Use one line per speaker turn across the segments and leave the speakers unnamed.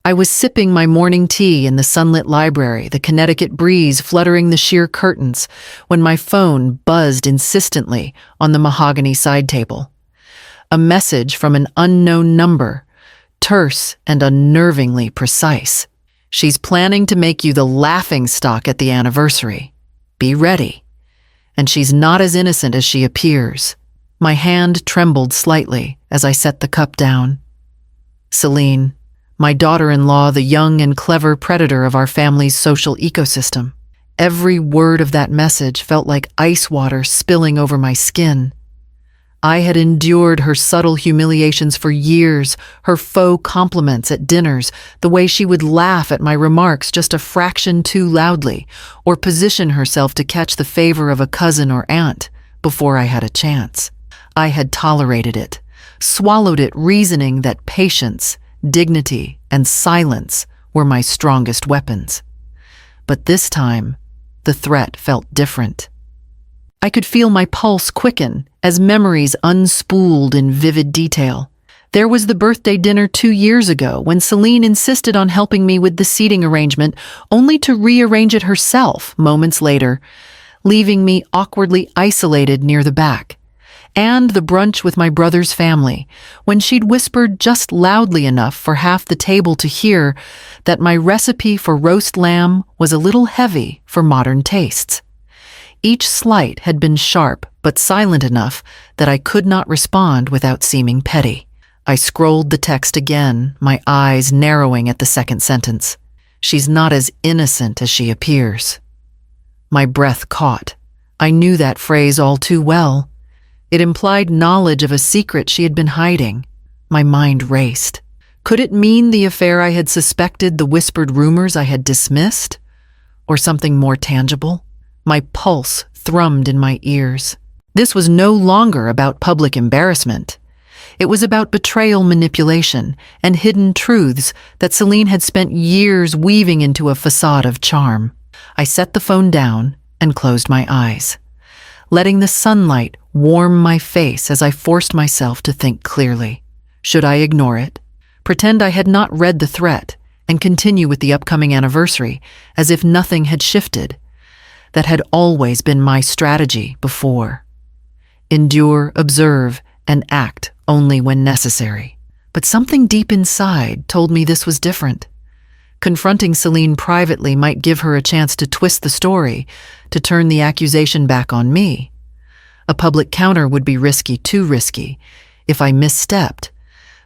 I was sipping my morning tea in the sunlit library, the Connecticut breeze fluttering the sheer curtains, when my phone buzzed insistently on the mahogany side table. A message from an unknown number, terse and unnervingly precise. She's planning to make you the laughingstock at the anniversary. Be ready. And she's not as innocent as she appears. My hand trembled slightly as I set the cup down. Celine, my daughter-in-law, the young and clever predator of our family's social ecosystem. Every word of that message felt like ice water spilling over my skin. I had endured her subtle humiliations for years, her faux compliments at dinners, the way she would laugh at my remarks just a fraction too loudly, or position herself to catch the favor of a cousin or aunt before I had a chance. I had tolerated it, swallowed it, reasoning that patience, dignity, and silence were my strongest weapons. But this time, the threat felt different. I could feel my pulse quicken as memories unspooled in vivid detail. There was the birthday dinner 2 years ago when Celine insisted on helping me with the seating arrangement, only to rearrange it herself moments later, leaving me awkwardly isolated near the back. And the brunch with my brother's family, when she'd whispered just loudly enough for half the table to hear that my recipe for roast lamb was a little heavy for modern tastes. Each slight had been sharp but silent enough that I could not respond without seeming petty. I scrolled the text again, my eyes narrowing at the second sentence. She's not as innocent as she appears. My breath caught. I knew that phrase all too well. It implied knowledge of a secret she had been hiding. My mind raced. Could it mean the affair I had suspected, the whispered rumors I had dismissed? Or something more tangible? My pulse thrummed in my ears. This was no longer about public embarrassment. It was about betrayal, manipulation, and hidden truths that Celine had spent years weaving into a facade of charm. I set the phone down and closed my eyes, letting the sunlight warm my face as I forced myself to think clearly. Should I ignore it? Pretend I had not read the threat and continue with the upcoming anniversary as if nothing had shifted? That had always been my strategy before. Endure, observe, and act only when necessary. But something deep inside told me this was different. Confronting Celine privately might give her a chance to twist the story, to turn the accusation back on me. A public counter would be risky, too risky, if I misstepped,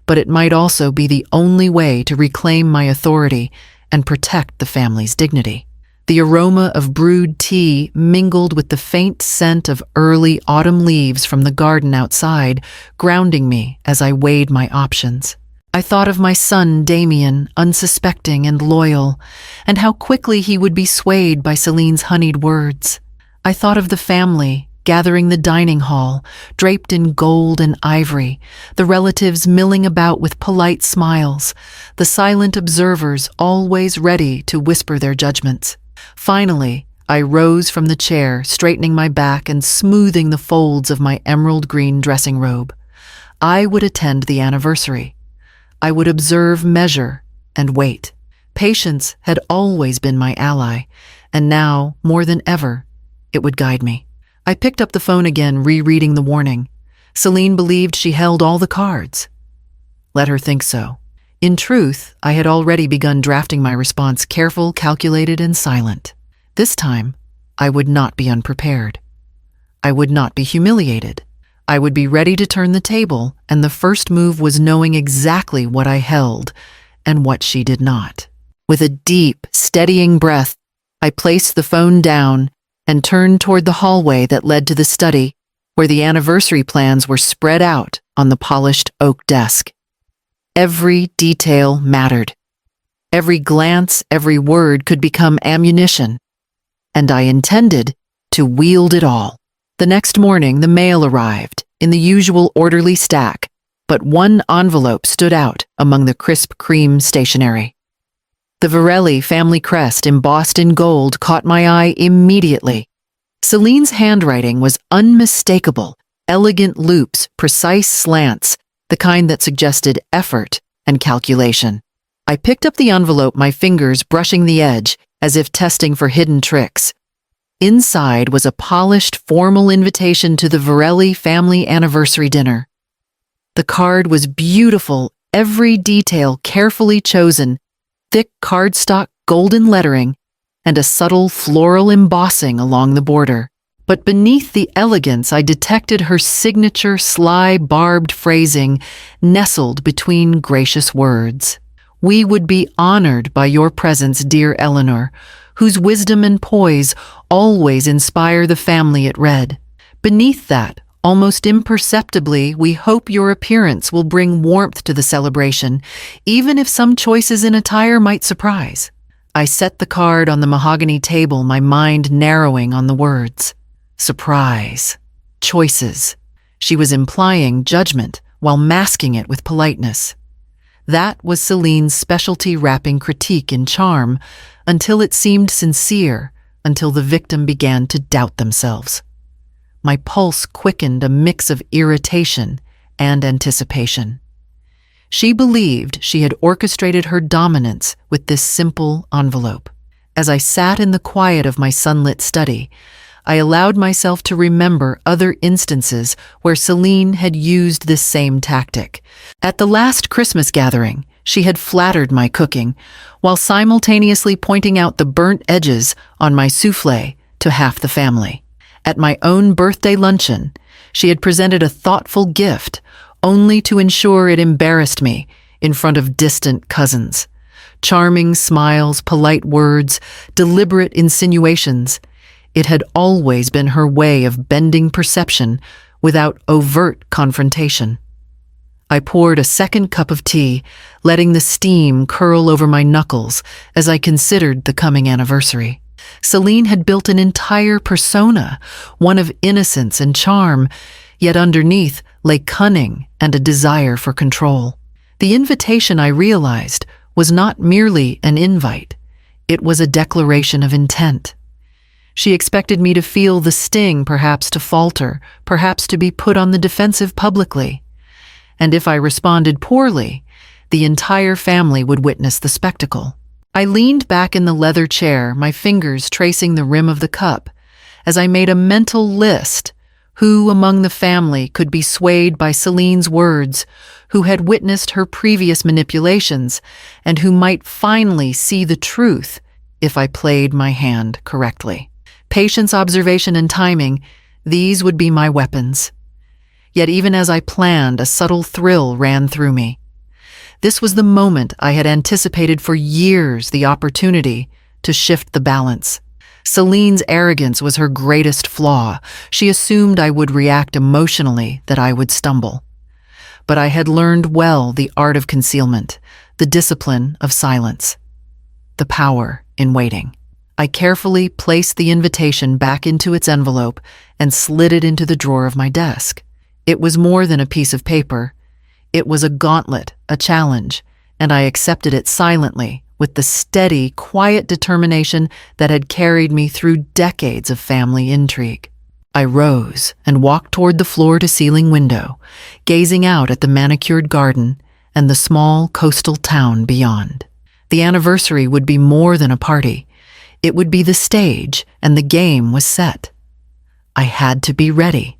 but it might also be the only way to reclaim my authority and protect the family's dignity. The aroma of brewed tea mingled with the faint scent of early autumn leaves from the garden outside, grounding me as I weighed my options. I thought of my son, Damien, unsuspecting and loyal, and how quickly he would be swayed by Celine's honeyed words. I thought of the family, gathering the dining hall, draped in gold and ivory, the relatives milling about with polite smiles, the silent observers always ready to whisper their judgments. Finally, I rose from the chair, straightening my back and smoothing the folds of my emerald green dressing robe. I would attend the anniversary. I would observe, measure, and wait. Patience had always been my ally, and now, more than ever, it would guide me. I picked up the phone again, rereading the warning. Celine believed she held all the cards. Let her think so. In truth, I had already begun drafting my response, careful, calculated, and silent. This time, I would not be unprepared. I would not be humiliated. I would be ready to turn the table, and the first move was knowing exactly what I held and what she did not. With a deep, steadying breath, I placed the phone down and turned toward the hallway that led to the study, where the anniversary plans were spread out on the polished oak desk. Every detail mattered. Every glance, every word could become ammunition, and I intended to wield it all. The next morning, the mail arrived, in the usual orderly stack, but one envelope stood out among the crisp cream stationery. The Varelli family crest embossed in gold caught my eye immediately. Celine's handwriting was unmistakable, elegant loops, precise slants, the kind that suggested effort and calculation. I picked up the envelope, my fingers brushing the edge, as if testing for hidden tricks. Inside was a polished, formal invitation to the Varelli family anniversary dinner. The card was beautiful, every detail carefully chosen, thick cardstock golden lettering, and a subtle floral embossing along the border. But beneath the elegance, I detected her signature sly, barbed phrasing nestled between gracious words. "We would be honored by your presence, dear Eleanor, whose wisdom and poise always inspire the family," it read. Beneath that, almost imperceptibly, "We hope your appearance will bring warmth to the celebration, even if some choices in attire might surprise." I set the card on the mahogany table, my mind narrowing on the words. Surprise. Choices. She was implying judgment while masking it with politeness. That was Celine's specialty, wrapping critique in charm, until it seemed sincere, until the victim began to doubt themselves. My pulse quickened, a mix of irritation and anticipation. She believed she had orchestrated her dominance with this simple envelope. As I sat in the quiet of my sunlit study, I allowed myself to remember other instances where Celine had used this same tactic. At the last Christmas gathering, she had flattered my cooking, while simultaneously pointing out the burnt edges on my soufflé to half the family. At my own birthday luncheon, she had presented a thoughtful gift, only to ensure it embarrassed me in front of distant cousins. Charming smiles, polite words, deliberate insinuations. It had always been her way of bending perception without overt confrontation. I poured a second cup of tea, letting the steam curl over my knuckles as I considered the coming anniversary. Celine had built an entire persona, one of innocence and charm, yet underneath lay cunning and a desire for control. The invitation, I realized, was not merely an invite. It was a declaration of intent. She expected me to feel the sting, perhaps to falter, perhaps to be put on the defensive publicly. And if I responded poorly, the entire family would witness the spectacle. I leaned back in the leather chair, my fingers tracing the rim of the cup, as I made a mental list: who among the family could be swayed by Celine's words, who had witnessed her previous manipulations, and who might finally see the truth if I played my hand correctly. Patience, observation, and timing, these would be my weapons. Yet even as I planned, a subtle thrill ran through me. This was the moment I had anticipated for years, the opportunity to shift the balance. Celine's arrogance was her greatest flaw. She assumed I would react emotionally, that I would stumble. But I had learned well the art of concealment, the discipline of silence, the power in waiting. I carefully placed the invitation back into its envelope and slid it into the drawer of my desk. It was more than a piece of paper. It was a gauntlet, a challenge, and I accepted it silently, with the steady, quiet determination that had carried me through decades of family intrigue. I rose and walked toward the floor-to-ceiling window, gazing out at the manicured garden and the small coastal town beyond. The anniversary would be more than a party. It would be the stage, and the game was set. I had to be ready.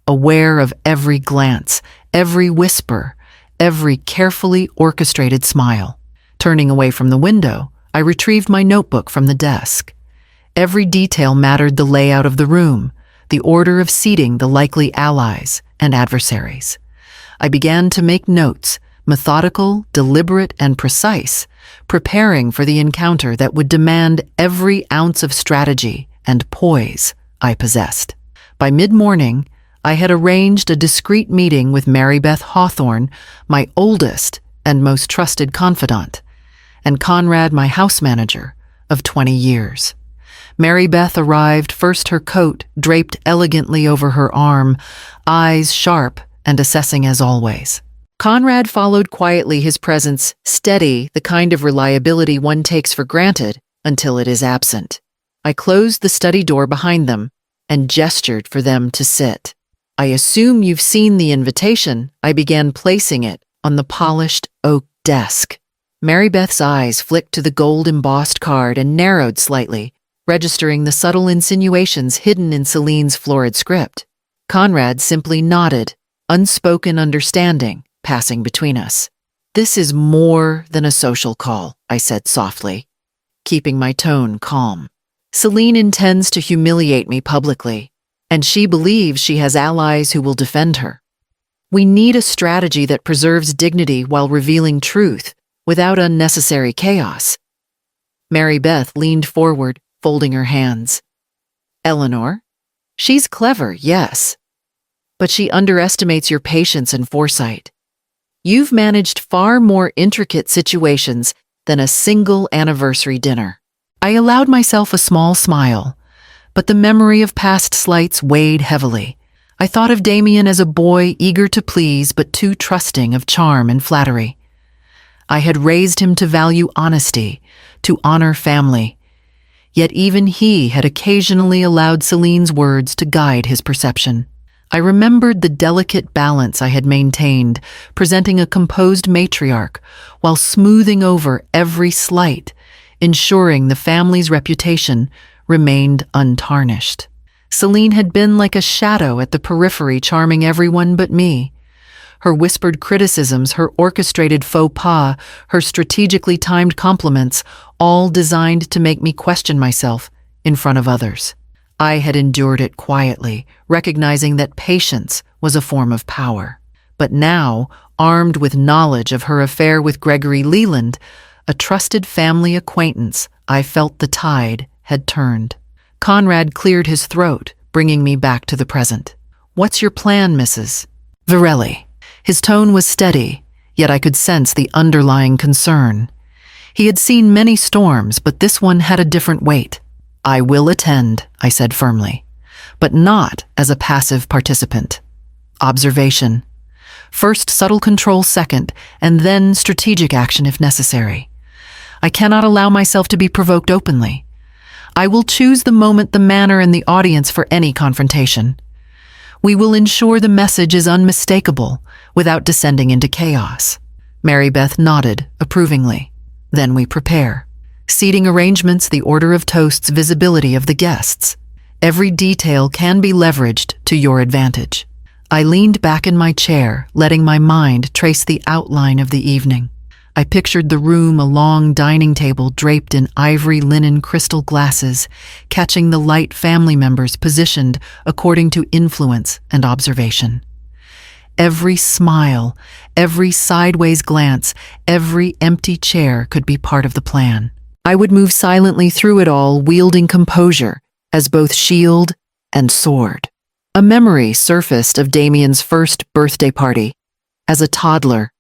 Aware of every glance, every whisper, every carefully orchestrated smile. Turning away from the window, I retrieved my notebook from the desk. Every detail mattered: the layout of the room, the order of seating the likely allies and adversaries. I began to make notes, methodical, deliberate, and precise, preparing for the encounter that would demand every ounce of strategy and poise I possessed. By mid-morning, I had arranged a discreet meeting with Mary Beth Hawthorne, my oldest and most trusted confidant, and Conrad, my house manager of 20 years. Mary Beth arrived, first her coat draped elegantly over her arm, eyes sharp and assessing as always. Conrad followed quietly, his presence steady, the kind of reliability one takes for granted until it is absent. I closed the study door behind them and gestured for them to sit. "I assume you've seen the invitation." I began placing it on the polished oak desk. Mary Beth's eyes flicked to the gold-embossed card and narrowed slightly, registering the subtle insinuations hidden in Celine's florid script. Conrad simply nodded, unspoken understanding passing between us. "This is more than a social call," I said softly, keeping my tone calm. "Celine intends to humiliate me publicly, and she believes she has allies who will defend her. We need a strategy that preserves dignity while revealing truth, without unnecessary chaos." Mary Beth leaned forward, folding her hands. "Eleanor? She's clever, yes. But she underestimates your patience and foresight. You've managed far more intricate situations than a single anniversary dinner." I allowed myself a small smile, but the memory of past slights weighed heavily. I thought of Damien as a boy eager to please but too trusting of charm and flattery. I had raised him to value honesty, to honor family. Yet even he had occasionally allowed Celine's words to guide his perception. I remembered the delicate balance I had maintained, presenting a composed matriarch while smoothing over every slight, ensuring the family's reputation remained untarnished. Celine had been like a shadow at the periphery, charming everyone but me. Her whispered criticisms, her orchestrated faux pas, her strategically timed compliments, all designed to make me question myself in front of others. I had endured it quietly, recognizing that patience was a form of power. But now, armed with knowledge of her affair with Gregory Leland, a trusted family acquaintance, I felt the tide had turned. Conrad cleared his throat, bringing me back to the present. "What's your plan, Mrs. Varelli?" His tone was steady, yet I could sense the underlying concern. He had seen many storms, but this one had a different weight. "I will attend," I said firmly, but not as a passive participant. Observation. First subtle control, second, and then strategic action if necessary. I cannot allow myself to be provoked openly. I will choose the moment, the manner, and the audience for any confrontation. We will ensure the message is unmistakable without descending into chaos. Mary Beth nodded approvingly. Then we prepare. Seating arrangements, the order of toasts, visibility of the guests. Every detail can be leveraged to your advantage. I leaned back in my chair, letting my mind trace the outline of the evening. I pictured the room, a long dining table draped in ivory linen crystal glasses, catching the light, family members positioned according to influence and observation. Every smile, every sideways glance, every empty chair could be part of the plan. I would move silently through it all, wielding composure as both shield and sword. A memory surfaced of Damien's first birthday party as a toddler,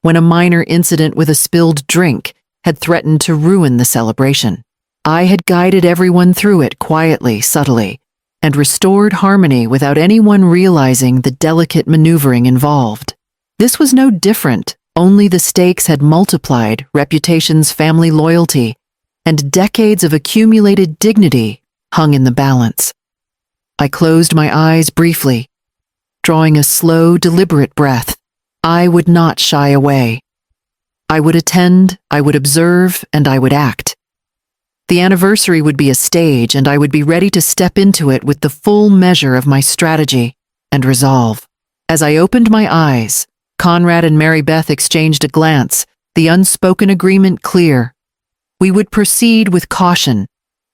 when a minor incident with a spilled drink had threatened to ruin the celebration. I had guided everyone through it quietly, subtly, and restored harmony without anyone realizing the delicate maneuvering involved. This was no different, only the stakes had multiplied: reputations, family loyalty, and decades of accumulated dignity hung in the balance. I closed my eyes briefly, drawing a slow, deliberate breath. I would not shy away. I would attend, I would observe, and I would act. The anniversary would be a stage, and I would be ready to step into it with the full measure of my strategy and resolve. As I opened my eyes, Conrad and Mary Beth exchanged a glance, the unspoken agreement clear. We would proceed with caution,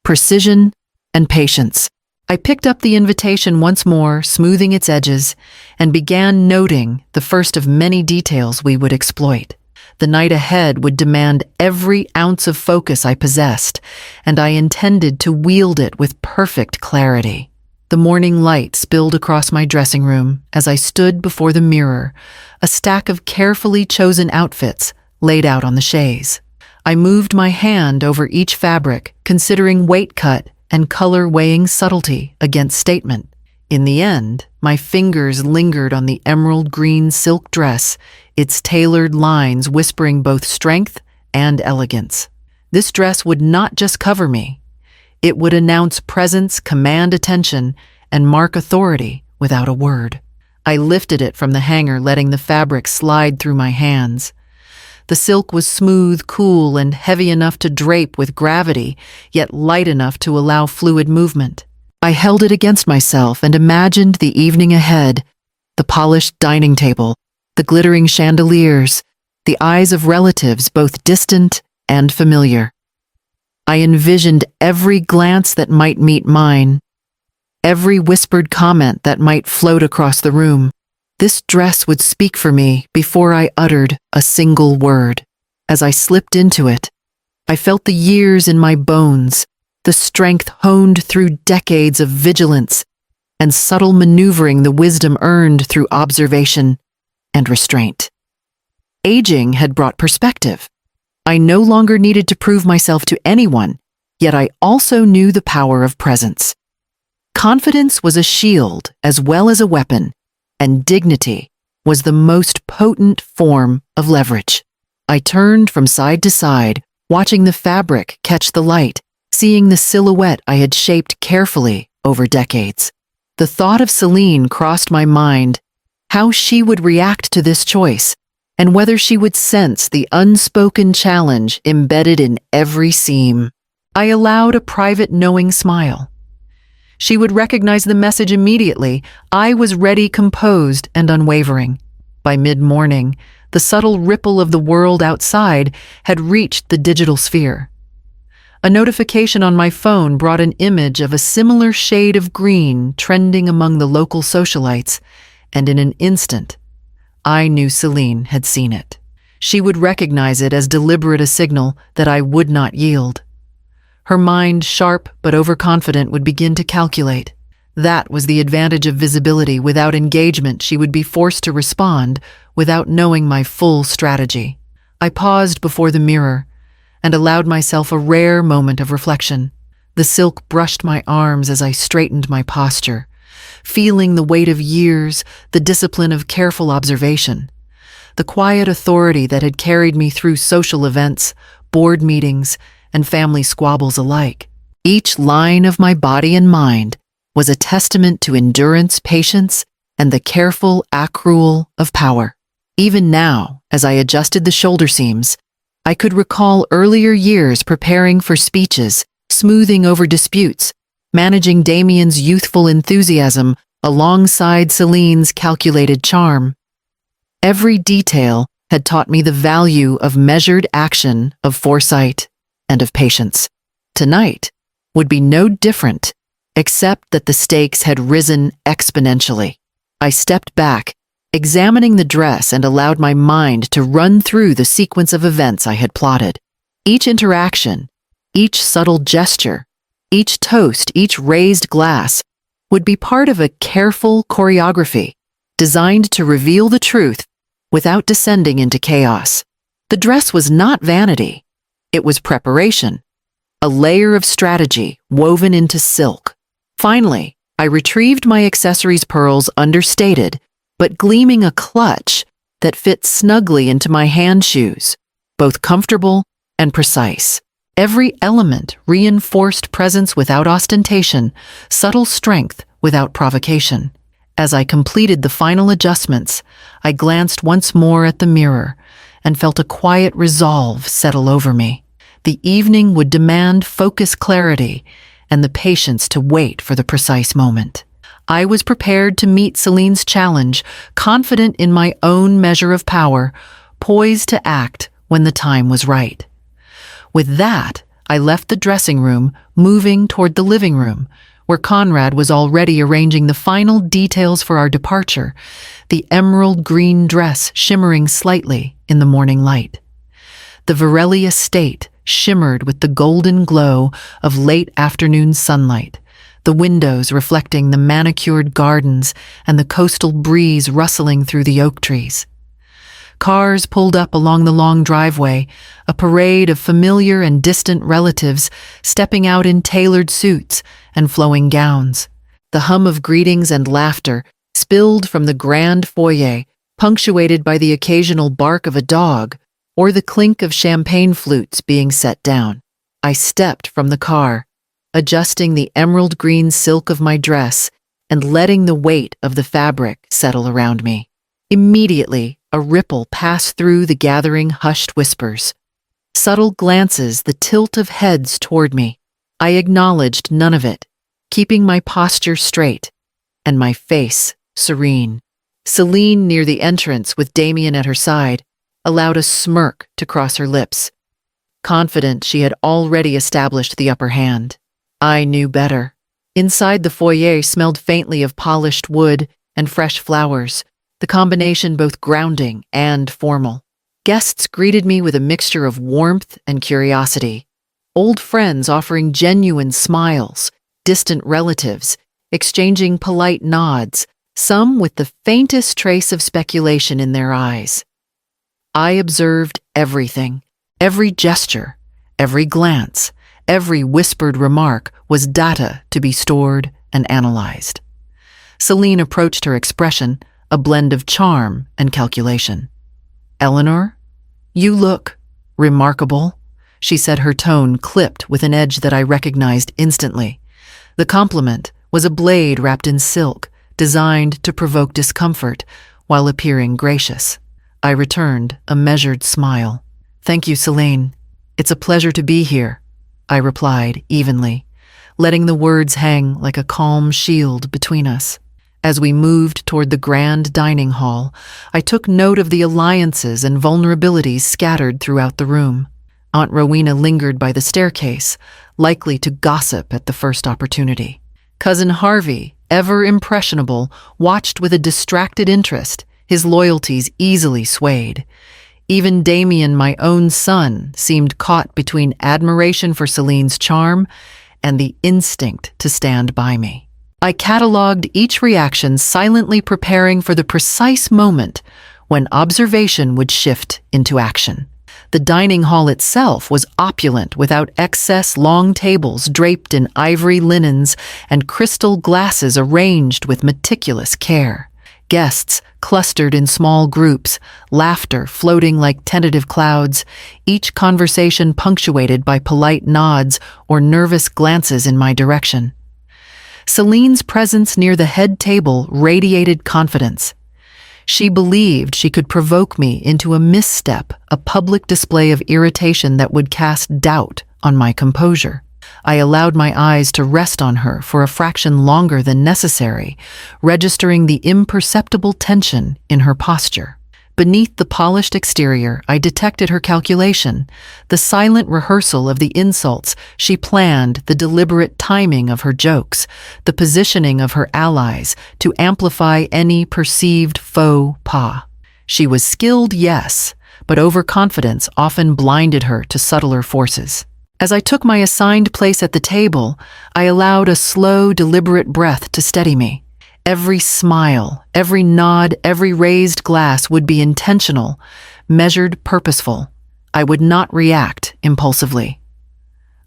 precision, and patience. I picked up the invitation once more, smoothing its edges, and began noting the first of many details we would exploit. The night ahead would demand every ounce of focus I possessed, and I intended to wield it with perfect clarity. The morning light spilled across my dressing room as I stood before the mirror, a stack of carefully chosen outfits laid out on the chaise. I moved my hand over each fabric, considering weight cut and color, weighing subtlety against statement. In the end, my fingers lingered on the emerald green silk dress, its tailored lines whispering both strength and elegance. This dress would not just cover me. It would announce presence, command attention, and mark authority without a word. I lifted it from the hanger, letting the fabric slide through my hands. The silk was smooth, cool, and heavy enough to drape with gravity, yet light enough to allow fluid movement. I held it against myself and imagined the evening ahead, the polished dining table, the glittering chandeliers, the eyes of relatives both distant and familiar. I envisioned every glance that might meet mine, every whispered comment that might float across the room. This dress would speak for me before I uttered a single word. As I slipped into it, I felt the years in my bones, the strength honed through decades of vigilance and subtle maneuvering, the wisdom earned through observation and restraint. Aging had brought perspective. I no longer needed to prove myself to anyone, yet I also knew the power of presence. Confidence was a shield as well as a weapon, and dignity was the most potent form of leverage. I turned from side to side, watching the fabric catch the light, seeing the silhouette I had shaped carefully over decades. The thought of Celine crossed my mind, how she would react to this choice, and whether she would sense the unspoken challenge embedded in every seam. I allowed a private knowing smile. She would recognize the message immediately. I was ready, composed, and unwavering. By mid-morning, the subtle ripple of the world outside had reached the digital sphere. A notification on my phone brought an image of a similar shade of green trending among the local socialites, and in an instant, I knew Celine had seen it. She would recognize it as deliberate a signal that I would not yield. Her mind, sharp but overconfident, would begin to calculate. That was the advantage of visibility. Without engagement, she would be forced to respond without knowing my full strategy. I paused before the mirror and allowed myself a rare moment of reflection. The silk brushed my arms as I straightened my posture, feeling the weight of years, the discipline of careful observation, the quiet authority that had carried me through social events, board meetings, and family squabbles alike. Each line of my body and mind was a testament to endurance, patience, and the careful accrual of power. Even now, as I adjusted the shoulder seams, I could recall earlier years preparing for speeches, smoothing over disputes, managing Damien's youthful enthusiasm alongside Celine's calculated charm. Every detail had taught me the value of measured action, of foresight, and of patience. Tonight would be no different, except that the stakes had risen exponentially. I stepped back, examining the dress, and allowed my mind to run through the sequence of events I had plotted. Each interaction, each subtle gesture, each toast, each raised glass would be part of a careful choreography designed to reveal the truth without descending into chaos. The dress was not vanity. It was preparation, a layer of strategy woven into silk. Finally, I retrieved my accessories, pearls understated, but gleaming a clutch that fit snugly into my hand shoes, both comfortable and precise. Every element reinforced presence without ostentation, subtle strength without provocation. As I completed the final adjustments, I glanced once more at the mirror and felt a quiet resolve settle over me. The evening would demand focus, clarity, and the patience to wait for the precise moment. I was prepared to meet Celine's challenge, confident in my own measure of power, poised to act when the time was right. With that, I left the dressing room, moving toward the living room, where Conrad was already arranging the final details for our departure, the emerald green dress shimmering slightly in the morning light. The Varelli estate shimmered with the golden glow of late afternoon sunlight, the windows reflecting the manicured gardens and the coastal breeze rustling through the oak trees. Cars pulled up along the long driveway, a parade of familiar and distant relatives stepping out in tailored suits and flowing gowns. The hum of greetings and laughter spilled from the grand foyer, punctuated by the occasional bark of a dog or the clink of champagne flutes being set down. I stepped from the car, adjusting the emerald green silk of my dress and letting the weight of the fabric settle around me. Immediately, A ripple passed through the gathering hushed whispers. Subtle glances, the tilt of heads toward me. I acknowledged none of it, keeping my posture straight and my face serene. Celine, near the entrance with Damien at her side, allowed a smirk to cross her lips, confident she had already established the upper hand. I knew better. Inside the foyer smelled faintly of polished wood and fresh flowers, the combination both grounding and formal. Guests greeted me with a mixture of warmth and curiosity. Old friends offering genuine smiles, distant relatives exchanging polite nods, some with the faintest trace of speculation in their eyes. I observed everything. Every gesture, every glance, every whispered remark was data to be stored and analyzed. Celine approached her expression, a blend of charm and calculation. "Eleanor, you look remarkable," she said, her tone clipped with an edge that I recognized instantly. The compliment was a blade wrapped in silk, designed to provoke discomfort while appearing gracious. I returned a measured smile. "Thank you, Celine. It's a pleasure to be here," I replied evenly, letting the words hang like a calm shield between us. As we moved toward the grand dining hall, I took note of the alliances and vulnerabilities scattered throughout the room. Aunt Rowena lingered by the staircase, likely to gossip at the first opportunity. Cousin Harvey, ever impressionable, watched with a distracted interest, his loyalties easily swayed. Even Damien, my own son, seemed caught between admiration for Celine's charm and the instinct to stand by me. I catalogued each reaction, silently preparing for the precise moment when observation would shift into action. The dining hall itself was opulent, without excess, long tables draped in ivory linens and crystal glasses arranged with meticulous care. Guests clustered in small groups, laughter floating like tentative clouds, each conversation punctuated by polite nods or nervous glances in my direction. Celine's presence near the head table radiated confidence. She believed she could provoke me into a misstep, a public display of irritation that would cast doubt on my composure. I allowed my eyes to rest on her for a fraction longer than necessary, registering the imperceptible tension in her posture. Beneath the polished exterior, I detected her calculation, the silent rehearsal of the insults she planned, the deliberate timing of her jokes, the positioning of her allies to amplify any perceived faux pas. She was skilled, yes, but overconfidence often blinded her to subtler forces. As I took my assigned place at the table, I allowed a slow, deliberate breath to steady me. Every smile, every nod, every raised glass would be intentional, measured, purposeful. I would not react impulsively.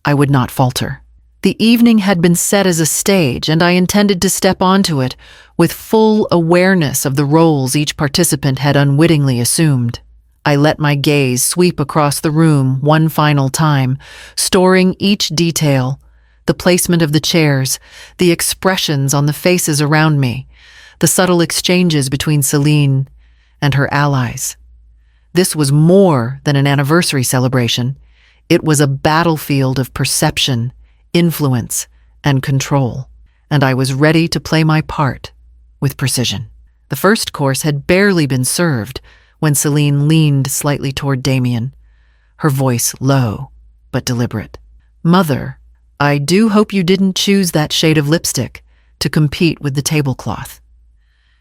I would not falter. The evening had been set as a stage, and I intended to step onto it with full awareness of the roles each participant had unwittingly assumed. I let my gaze sweep across the room one final time, storing each detail, the placement of the chairs, the expressions on the faces around me, the subtle exchanges between Celine and her allies. This was more than an anniversary celebration. It was a battlefield of perception, influence, and control, and I was ready to play my part with precision. The first course had barely been served when Celine leaned slightly toward Damien, her voice low but deliberate. "Mother, I do hope you didn't choose that shade of lipstick to compete with the tablecloth,"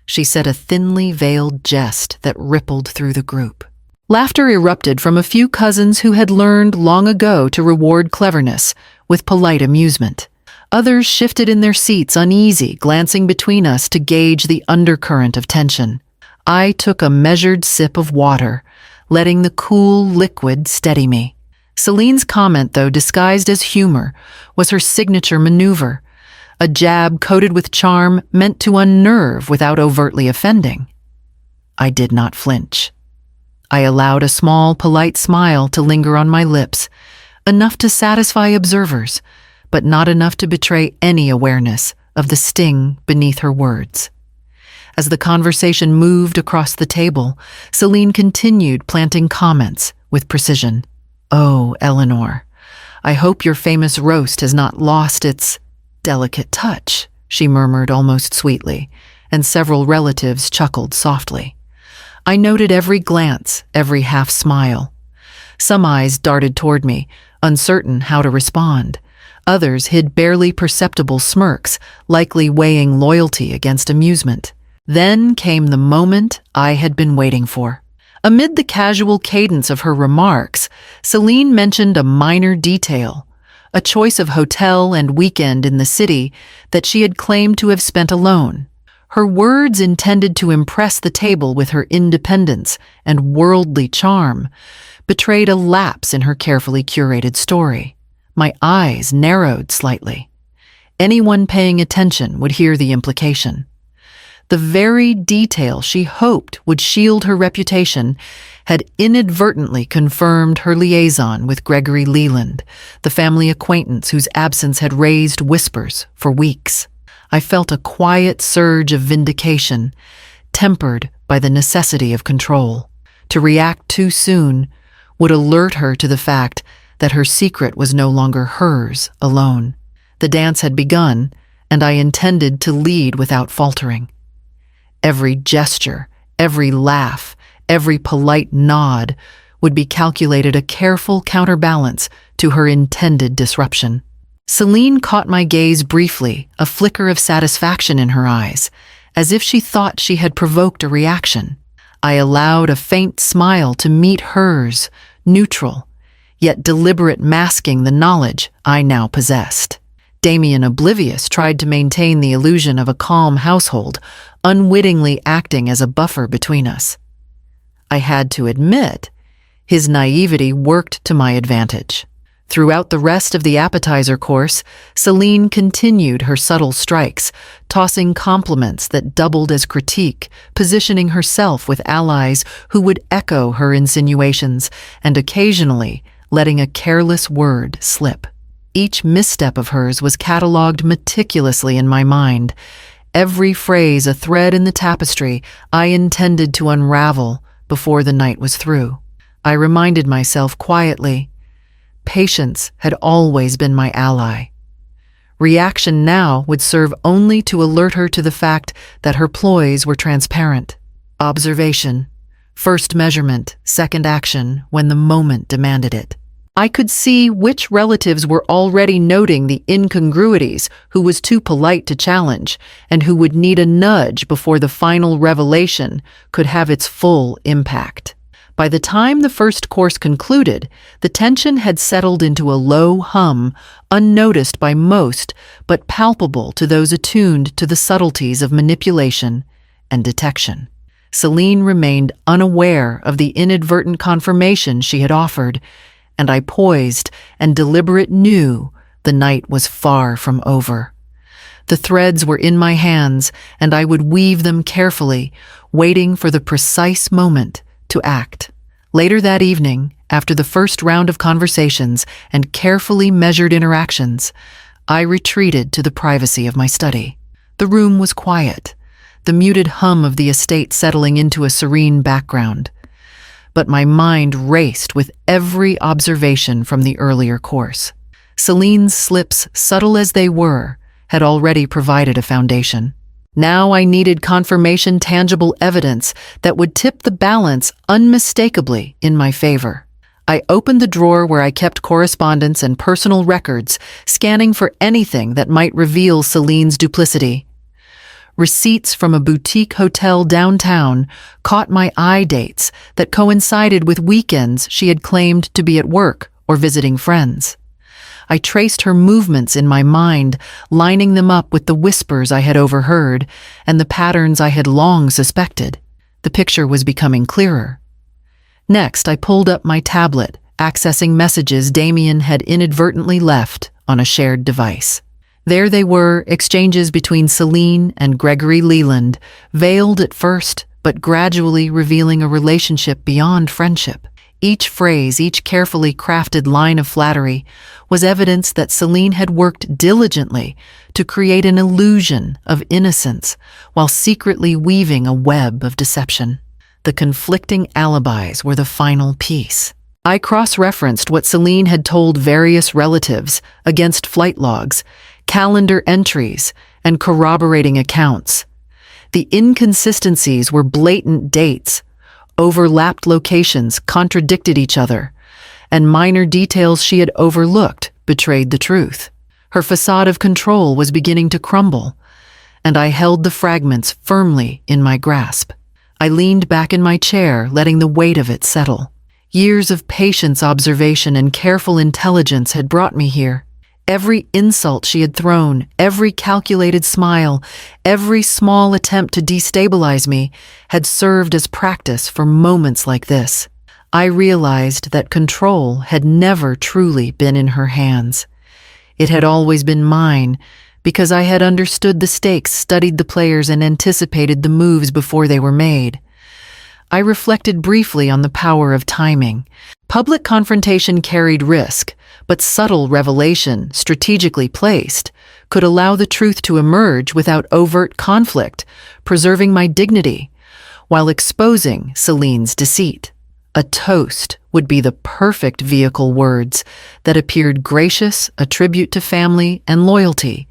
she said, a thinly veiled jest that rippled through the group. Laughter erupted from a few cousins who had learned long ago to reward cleverness with polite amusement. Others shifted in their seats, uneasy, glancing between us to gauge the undercurrent of tension. I took a measured sip of water, letting the cool liquid steady me. Celine's comment, though disguised as humor, was her signature maneuver, a jab coated with charm meant to unnerve without overtly offending. I did not flinch. I allowed a small, polite smile to linger on my lips, enough to satisfy observers, but not enough to betray any awareness of the sting beneath her words. As the conversation moved across the table, Celine continued planting comments with precision. "Oh, Eleanor, I hope your famous roast has not lost its delicate touch," she murmured almost sweetly, and several relatives chuckled softly. I noted every glance, every half-smile. Some eyes darted toward me, uncertain how to respond. Others hid barely perceptible smirks, likely weighing loyalty against amusement. Then came the moment I had been waiting for. Amid the casual cadence of her remarks, Celine mentioned a minor detail, a choice of hotel and weekend in the city that she had claimed to have spent alone. Her words, intended to impress the table with her independence and worldly charm, betrayed a lapse in her carefully curated story. My eyes narrowed slightly. Anyone paying attention would hear the implication. The very detail she hoped would shield her reputation had inadvertently confirmed her liaison with Gregory Leland, the family acquaintance whose absence had raised whispers for weeks. I felt a quiet surge of vindication, tempered by the necessity of control. To react too soon would alert her to the fact that her secret was no longer hers alone. The dance had begun, and I intended to lead without faltering. Every gesture, every laugh, every polite nod would be calculated a careful counterbalance to her intended disruption. Celine caught my gaze briefly, a flicker of satisfaction in her eyes, as if she thought she had provoked a reaction. I allowed a faint smile to meet hers, neutral, yet deliberate, masking the knowledge I now possessed. Damien, oblivious, tried to maintain the illusion of a calm household, unwittingly acting as a buffer between us. I had to admit, his naivety worked to my advantage. Throughout the rest of the appetizer course, Celine continued her subtle strikes, tossing compliments that doubled as critique, positioning herself with allies who would echo her insinuations, and occasionally letting a careless word slip. Each misstep of hers was catalogued meticulously in my mind, every phrase a thread in the tapestry I intended to unravel before the night was through. I reminded myself quietly, patience had always been my ally. Reaction now would serve only to alert her to the fact that her ploys were transparent. Observation, first measurement, second action when the moment demanded it. I could see which relatives were already noting the incongruities, who was too polite to challenge, and who would need a nudge before the final revelation could have its full impact. By the time the first course concluded, the tension had settled into a low hum, unnoticed by most, but palpable to those attuned to the subtleties of manipulation and detection. Celine remained unaware of the inadvertent confirmation she had offered, and I, poised and deliberate, knew the night was far from over. The threads were in my hands, and I would weave them carefully, waiting for the precise moment to act. Later that evening, after the first round of conversations and carefully measured interactions, I retreated to the privacy of my study. The room was quiet, the muted hum of the estate settling into a serene background. But my mind raced with every observation from the earlier course. Celine's slips, subtle as they were, had already provided a foundation. Now I needed confirmation, tangible evidence that would tip the balance unmistakably in my favor. I opened the drawer where I kept correspondence and personal records, scanning for anything that might reveal Celine's duplicity. Receipts from a boutique hotel downtown caught my eye, dates that coincided with weekends she had claimed to be at work or visiting friends. I traced her movements in my mind, lining them up with the whispers I had overheard and the patterns I had long suspected. The picture was becoming clearer. Next, I pulled up my tablet, accessing messages Damien had inadvertently left on a shared device. There they were, exchanges between Celine and Gregory Leland, veiled at first, but gradually revealing a relationship beyond friendship. Each phrase, each carefully crafted line of flattery, was evidence that Celine had worked diligently to create an illusion of innocence while secretly weaving a web of deception. The conflicting alibis were the final piece. I cross-referenced what Celine had told various relatives against flight logs, calendar entries, and corroborating accounts. The inconsistencies were blatant dates, overlapped locations contradicted each other, and minor details she had overlooked betrayed the truth. Her facade of control was beginning to crumble, and I held the fragments firmly in my grasp. I leaned back in my chair, letting the weight of it settle. Years of patience, observation, and careful intelligence had brought me here. Every insult she had thrown, every calculated smile, every small attempt to destabilize me had served as practice for moments like this. I realized that control had never truly been in her hands. It had always been mine, because I had understood the stakes, studied the players, and anticipated the moves before they were made. I reflected briefly on the power of timing. Public confrontation carried risk, but subtle revelation, strategically placed, could allow the truth to emerge without overt conflict, preserving my dignity, while exposing Celine's deceit. A toast would be the perfect vehicle, words that appeared gracious, a tribute to family and loyalty,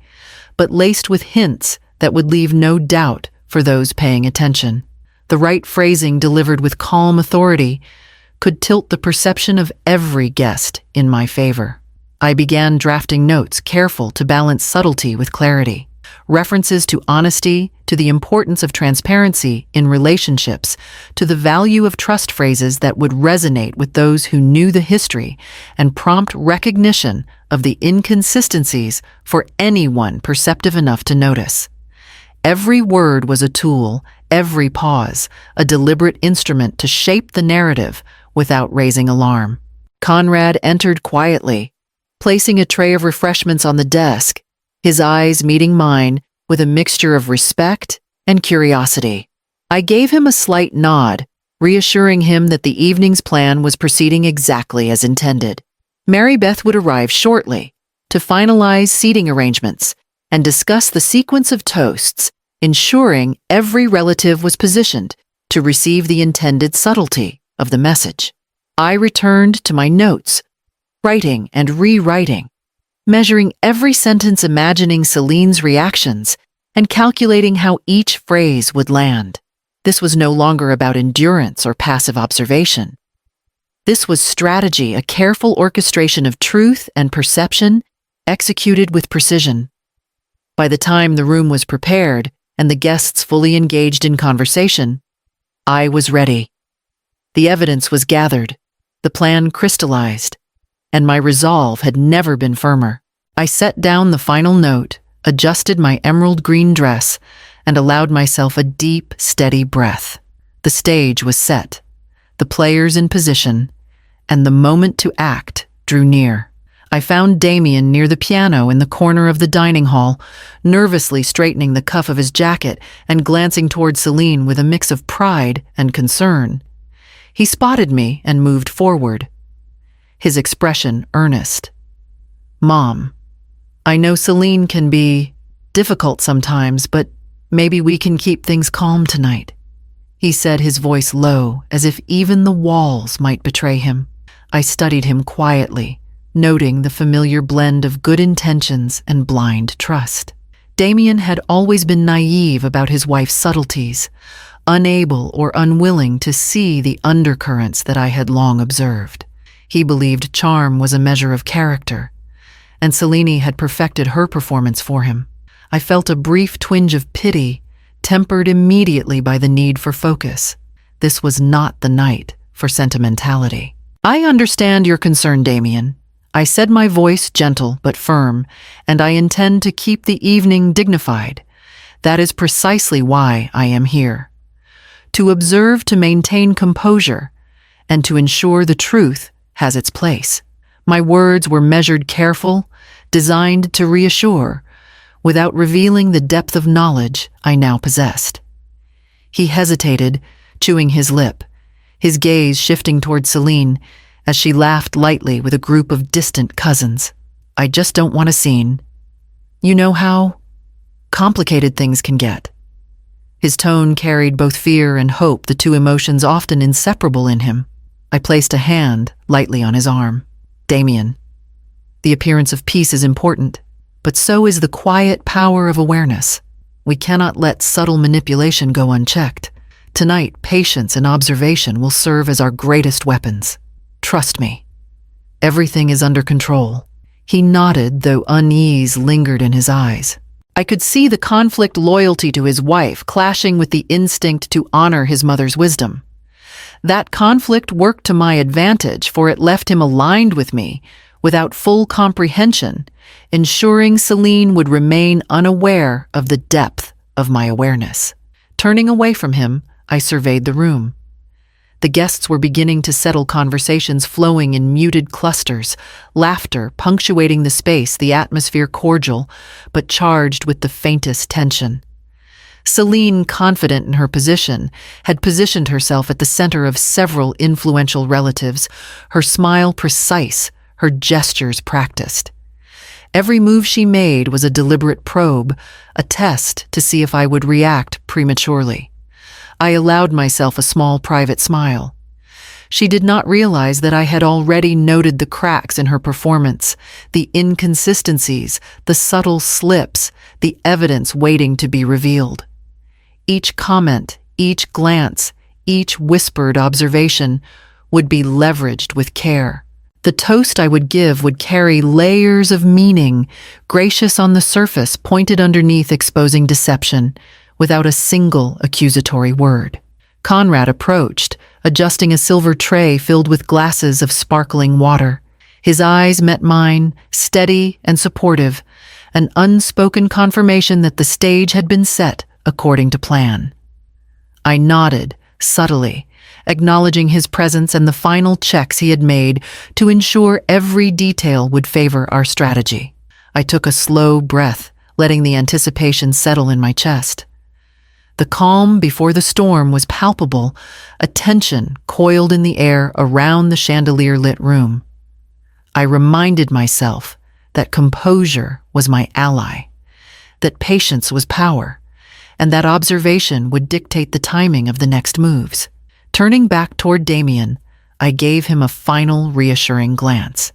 but laced with hints that would leave no doubt for those paying attention. The right phrasing delivered with calm authority could tilt the perception of every guest in my favor. I began drafting notes, careful to balance subtlety with clarity. References to honesty, to the importance of transparency in relationships, to the value of trust phrases that would resonate with those who knew the history and prompt recognition of the inconsistencies for anyone perceptive enough to notice. Every word was a tool, every pause, a deliberate instrument to shape the narrative without raising alarm. Conrad entered quietly, placing a tray of refreshments on the desk, his eyes meeting mine with a mixture of respect and curiosity. I gave him a slight nod, reassuring him that the evening's plan was proceeding exactly as intended. Mary Beth would arrive shortly to finalize seating arrangements and discuss the sequence of toasts, ensuring every relative was positioned to receive the intended subtlety of the message. I returned to my notes, writing and rewriting, measuring every sentence, imagining Celine's reactions, and calculating how each phrase would land. This was no longer about endurance or passive observation. This was strategy, a careful orchestration of truth and perception, executed with precision. By the time the room was prepared and the guests fully engaged in conversation, I was ready. The evidence was gathered, the plan crystallized, and my resolve had never been firmer. I set down the final note, adjusted my emerald green dress, and allowed myself a deep, steady breath. The stage was set, the players in position, and the moment to act drew near. I found Damien near the piano in the corner of the dining hall, nervously straightening the cuff of his jacket and glancing toward Celine with a mix of pride and concern. He spotted me and moved forward, his expression earnest. "Mom, I know Celine can be difficult sometimes, but maybe we can keep things calm tonight," he said, his voice low, as if even the walls might betray him. I studied him quietly, noting the familiar blend of good intentions and blind trust. Damien had always been naive about his wife's subtleties, unable or unwilling to see the undercurrents that I had long observed. He believed charm was a measure of character, and Celine had perfected her performance for him. I felt a brief twinge of pity, tempered immediately by the need for focus. This was not the night for sentimentality. "I understand your concern, Damien," I said, my voice gentle but firm, "and I intend to keep the evening dignified. That is precisely why I am here. To observe, to maintain composure, and to ensure the truth has its place." My words were measured, careful, designed to reassure, without revealing the depth of knowledge I now possessed. He hesitated, chewing his lip, his gaze shifting toward Celine as she laughed lightly with a group of distant cousins. "I just don't want a scene. You know how complicated things can get." His tone carried both fear and hope, the two emotions often inseparable in him. I placed a hand lightly on his arm. "Damien, the appearance of peace is important, but so is the quiet power of awareness. We cannot let subtle manipulation go unchecked. Tonight, patience and observation will serve as our greatest weapons. Trust me, everything is under control." He nodded, though unease lingered in his eyes. I could see the conflict loyalty to his wife clashing with the instinct to honor his mother's wisdom. That conflict worked to my advantage, for it left him aligned with me without full comprehension, ensuring Celine would remain unaware of the depth of my awareness. Turning away from him, I surveyed the room. The guests were beginning to settle, conversations flowing in muted clusters, laughter punctuating the space, the atmosphere cordial, but charged with the faintest tension. Celine, confident in her position, had positioned herself at the center of several influential relatives, her smile precise, her gestures practiced. Every move she made was a deliberate probe, a test to see if I would react prematurely. I allowed myself a small private smile. She did not realize that I had already noted the cracks in her performance, the inconsistencies, the subtle slips, the evidence waiting to be revealed. Each comment, each glance, each whispered observation would be leveraged with care. The toast I would give would carry layers of meaning, gracious on the surface, pointed underneath, exposing deception, without a single accusatory word. Conrad approached, adjusting a silver tray filled with glasses of sparkling water. His eyes met mine, steady and supportive, an unspoken confirmation that the stage had been set according to plan. I nodded, subtly, acknowledging his presence and the final checks he had made to ensure every detail would favor our strategy. I took a slow breath, letting the anticipation settle in my chest. The calm before the storm was palpable, a tension coiled in the air around the chandelier-lit room. I reminded myself that composure was my ally, that patience was power, and that observation would dictate the timing of the next moves. Turning back toward Damien, I gave him a final reassuring glance.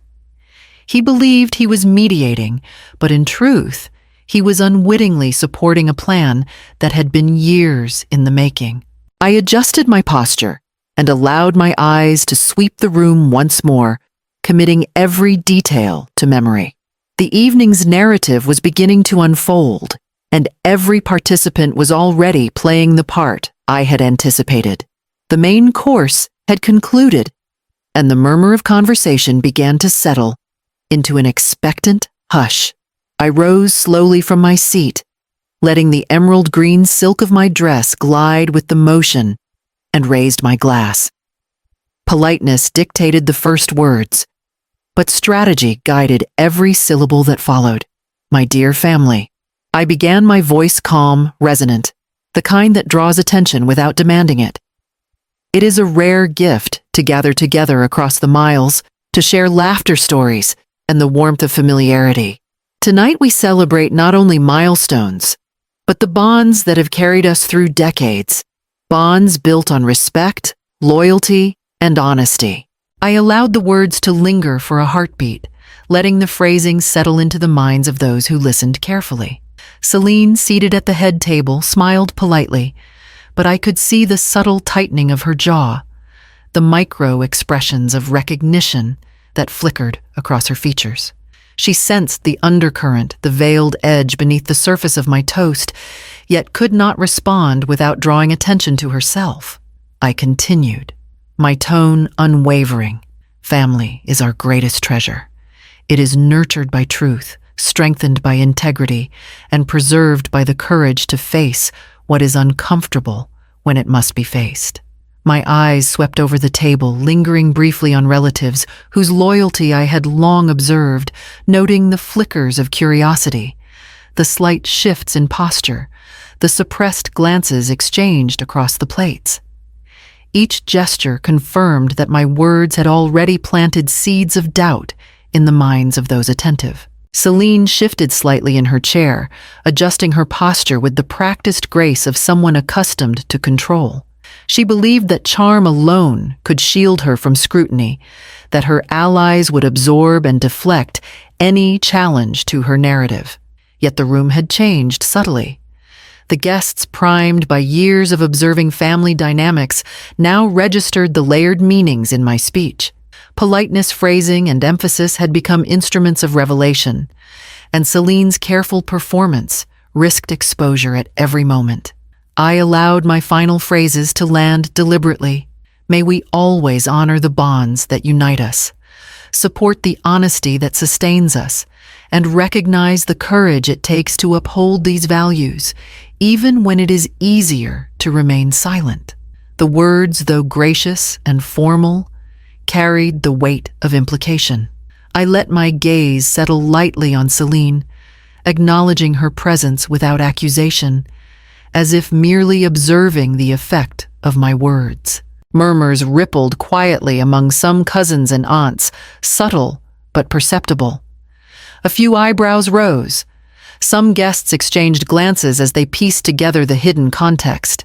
He believed he was mediating, but in truth, he was unwittingly supporting a plan that had been years in the making. I adjusted my posture and allowed my eyes to sweep the room once more, committing every detail to memory. The evening's narrative was beginning to unfold, and every participant was already playing the part I had anticipated. The main course had concluded, and the murmur of conversation began to settle into an expectant hush. I rose slowly from my seat, letting the emerald green silk of my dress glide with the motion, and raised my glass. Politeness dictated the first words, but strategy guided every syllable that followed. "My dear family," I began, my voice calm, resonant, the kind that draws attention without demanding it. "It is a rare gift to gather together across the miles, to share laughter stories and the warmth of familiarity. Tonight we celebrate not only milestones, but the bonds that have carried us through decades, bonds built on respect, loyalty, and honesty." I allowed the words to linger for a heartbeat, letting the phrasing settle into the minds of those who listened carefully. Celine, seated at the head table, smiled politely, but I could see the subtle tightening of her jaw, the micro expressions of recognition that flickered across her features. She sensed the undercurrent, the veiled edge beneath the surface of my toast, yet could not respond without drawing attention to herself. I continued, my tone unwavering. "Family is our greatest treasure. It is nurtured by truth, strengthened by integrity, and preserved by the courage to face what is uncomfortable when it must be faced." My eyes swept over the table, lingering briefly on relatives whose loyalty I had long observed, noting the flickers of curiosity, the slight shifts in posture, the suppressed glances exchanged across the plates. Each gesture confirmed that my words had already planted seeds of doubt in the minds of those attentive. Celine shifted slightly in her chair, adjusting her posture with the practiced grace of someone accustomed to control. She believed that charm alone could shield her from scrutiny, that her allies would absorb and deflect any challenge to her narrative. Yet the room had changed subtly. The guests, primed by years of observing family dynamics, now registered the layered meanings in my speech. Politeness, phrasing, and emphasis had become instruments of revelation, and Celine's careful performance risked exposure at every moment. I allowed my final phrases to land deliberately. May we always honor the bonds that unite us, support the honesty that sustains us, and recognize the courage it takes to uphold these values, even when it is easier to remain silent. The words, though gracious and formal, carried the weight of implication. I let my gaze settle lightly on Celine, acknowledging her presence without accusation, as if merely observing the effect of my words. Murmurs rippled quietly among some cousins and aunts, subtle but perceptible. A few eyebrows rose. Some guests exchanged glances as they pieced together the hidden context.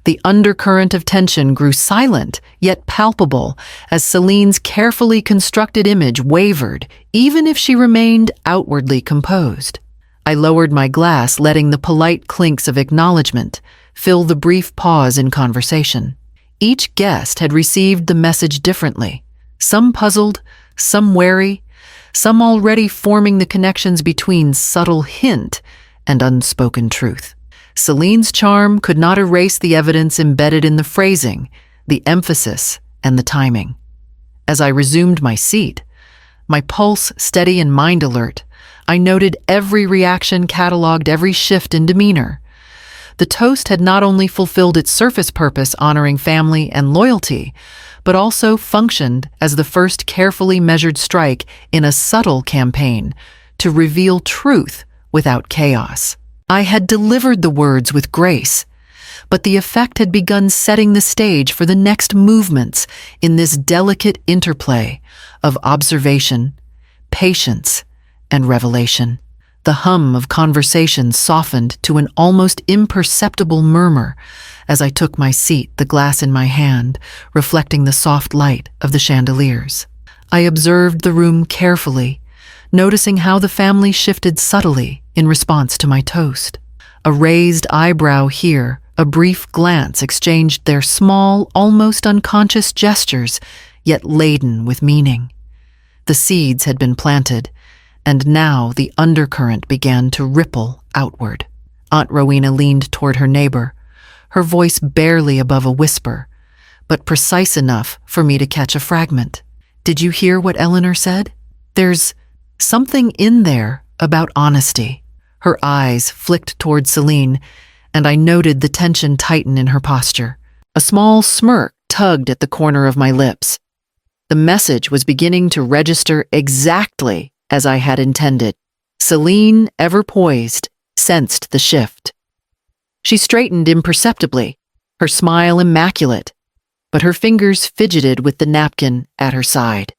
The undercurrent of tension grew silent, yet palpable, as Celine's carefully constructed image wavered, even if she remained outwardly composed. I lowered my glass, letting the polite clinks of acknowledgement fill the brief pause in conversation. Each guest had received the message differently, some puzzled, some wary, some already forming the connections between subtle hint and unspoken truth. Celine's charm could not erase the evidence embedded in the phrasing, the emphasis, and the timing. As I resumed my seat, my pulse steady and mind alert, I noted every reaction, catalogued every shift in demeanor. The toast had not only fulfilled its surface purpose, honoring family and loyalty, but also functioned as the first carefully measured strike in a subtle campaign to reveal truth without chaos. I had delivered the words with grace, but the effect had begun setting the stage for the next movements in this delicate interplay of observation, patience, and revelation. The hum of conversation softened to an almost imperceptible murmur as I took my seat, the glass in my hand, reflecting the soft light of the chandeliers. I observed the room carefully, noticing how the family shifted subtly in response to my toast. A raised eyebrow here, a brief glance exchanged their small, almost unconscious gestures, yet laden with meaning. The seeds had been planted, and now the undercurrent began to ripple outward. Aunt Rowena leaned toward her neighbor, her voice barely above a whisper, but precise enough for me to catch a fragment. "Did you hear what Eleanor said? There's something in there about honesty." Her eyes flicked toward Celine, and I noted the tension tighten in her posture. A small smirk tugged at the corner of my lips. The message was beginning to register exactly as I had intended. Celine, ever poised, sensed the shift. She straightened imperceptibly, her smile immaculate, but her fingers fidgeted with the napkin at her side.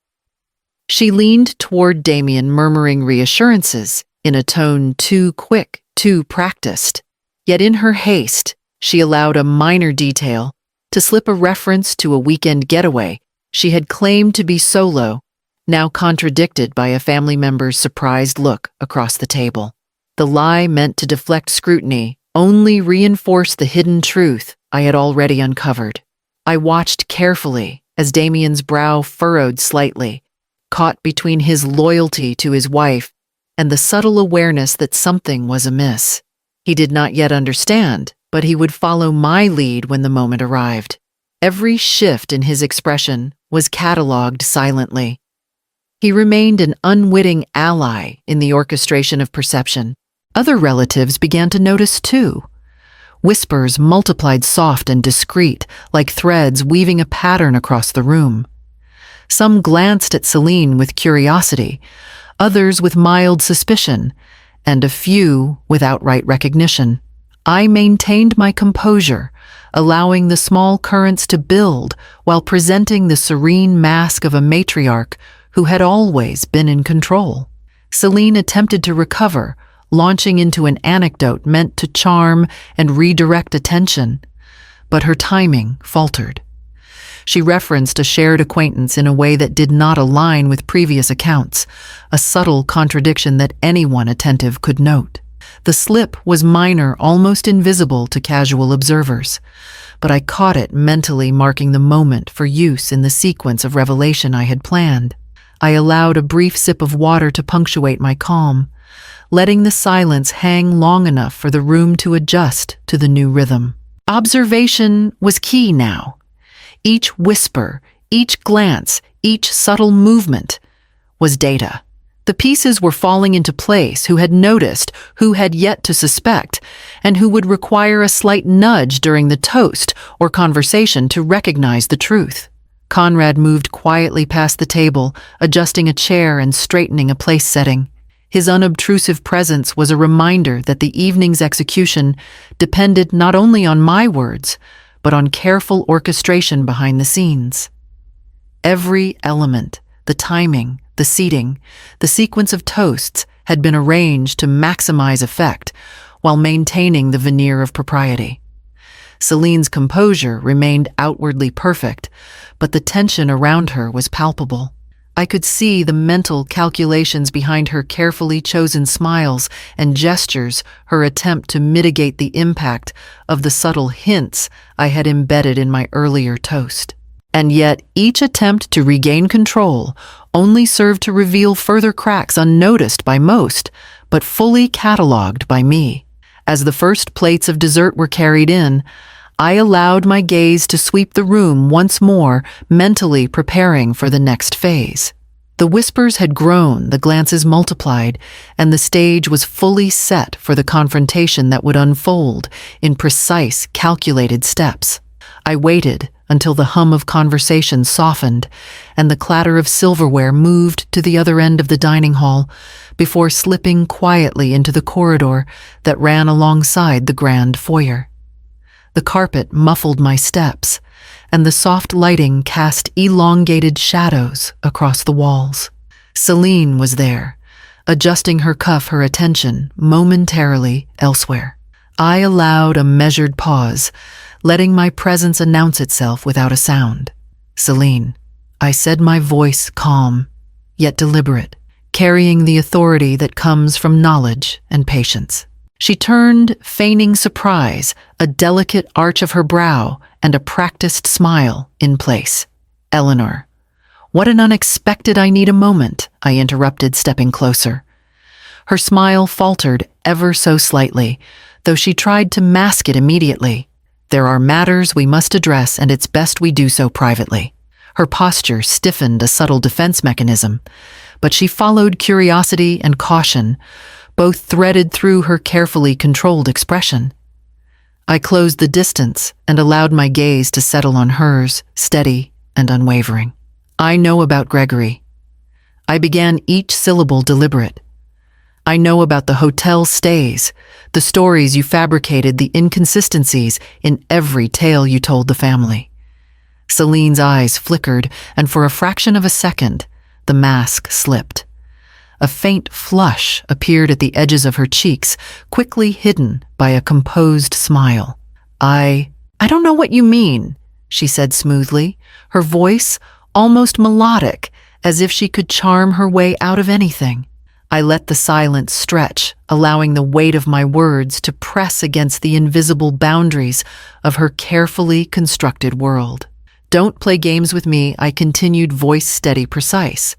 She leaned toward Damien, murmuring reassurances in a tone too quick, too practiced. Yet in her haste, she allowed a minor detail to slip, a reference to a weekend getaway she had claimed to be solo, now contradicted by a family member's surprised look across the table. The lie meant to deflect scrutiny only reinforced the hidden truth I had already uncovered. I watched carefully as Damien's brow furrowed slightly, caught between his loyalty to his wife and the subtle awareness that something was amiss. He did not yet understand, but he would follow my lead when the moment arrived. Every shift in his expression was catalogued silently. He remained an unwitting ally in the orchestration of perception. Other relatives began to notice too. Whispers multiplied, soft and discreet, like threads weaving a pattern across the room. Some glanced at Celine with curiosity, others with mild suspicion, and a few with outright recognition. I maintained my composure, allowing the small currents to build while presenting the serene mask of a matriarch who had always been in control. Celine attempted to recover, launching into an anecdote meant to charm and redirect attention, but her timing faltered. She referenced a shared acquaintance in a way that did not align with previous accounts, a subtle contradiction that anyone attentive could note. The slip was minor, almost invisible to casual observers, but I caught it mentally, marking the moment for use in the sequence of revelation I had planned. I allowed a brief sip of water to punctuate my calm, letting the silence hang long enough for the room to adjust to the new rhythm. Observation was key now. Each whisper, each glance, each subtle movement was data. The pieces were falling into place. Who had noticed, who had yet to suspect, and who would require a slight nudge during the toast or conversation to recognize the truth. Conrad moved quietly past the table, adjusting a chair and straightening a place setting. His unobtrusive presence was a reminder that the evening's execution depended not only on my words, but on careful orchestration behind the scenes. Every element, the timing, the seating, the sequence of toasts had been arranged to maximize effect while maintaining the veneer of propriety. Celine's composure remained outwardly perfect, but the tension around her was palpable. I could see the mental calculations behind her carefully chosen smiles and gestures, her attempt to mitigate the impact of the subtle hints I had embedded in my earlier toast. And yet, each attempt to regain control only served to reveal further cracks unnoticed by most, but fully catalogued by me. As the first plates of dessert were carried in, I allowed my gaze to sweep the room once more, mentally preparing for the next phase. The whispers had grown, the glances multiplied, and the stage was fully set for the confrontation that would unfold in precise, calculated steps. I waited until the hum of conversation softened and the clatter of silverware moved to the other end of the dining hall before slipping quietly into the corridor that ran alongside the grand foyer. The carpet muffled my steps, and the soft lighting cast elongated shadows across the walls. Celine was there, adjusting her cuff, her attention momentarily elsewhere. I allowed a measured pause, letting my presence announce itself without a sound. "Celine," I said, my voice calm, yet deliberate, carrying the authority that comes from knowledge and patience. She turned, feigning surprise, a delicate arch of her brow and a practiced smile in place. "Eleanor, what an unexpected—" "I need a moment," I interrupted, stepping closer. Her smile faltered ever so slightly, though she tried to mask it immediately. "There are matters we must address, and it's best we do so privately." Her posture stiffened, a subtle defense mechanism, but she followed curiosity and caution, both threaded through her carefully controlled expression. I closed the distance and allowed my gaze to settle on hers, steady and unwavering. "I know about Gregory." I began, each syllable deliberate. "I know about the hotel stays, the stories you fabricated, the inconsistencies in every tale you told the family." Celine's eyes flickered, and for a fraction of a second, the mask slipped. A faint flush appeared at the edges of her cheeks, quickly hidden by a composed smile. I don't know what you mean," she said smoothly, her voice almost melodic, as if she could charm her way out of anything. I let the silence stretch, allowing the weight of my words to press against the invisible boundaries of her carefully constructed world. "Don't play games with me," I continued, voice steady, precise.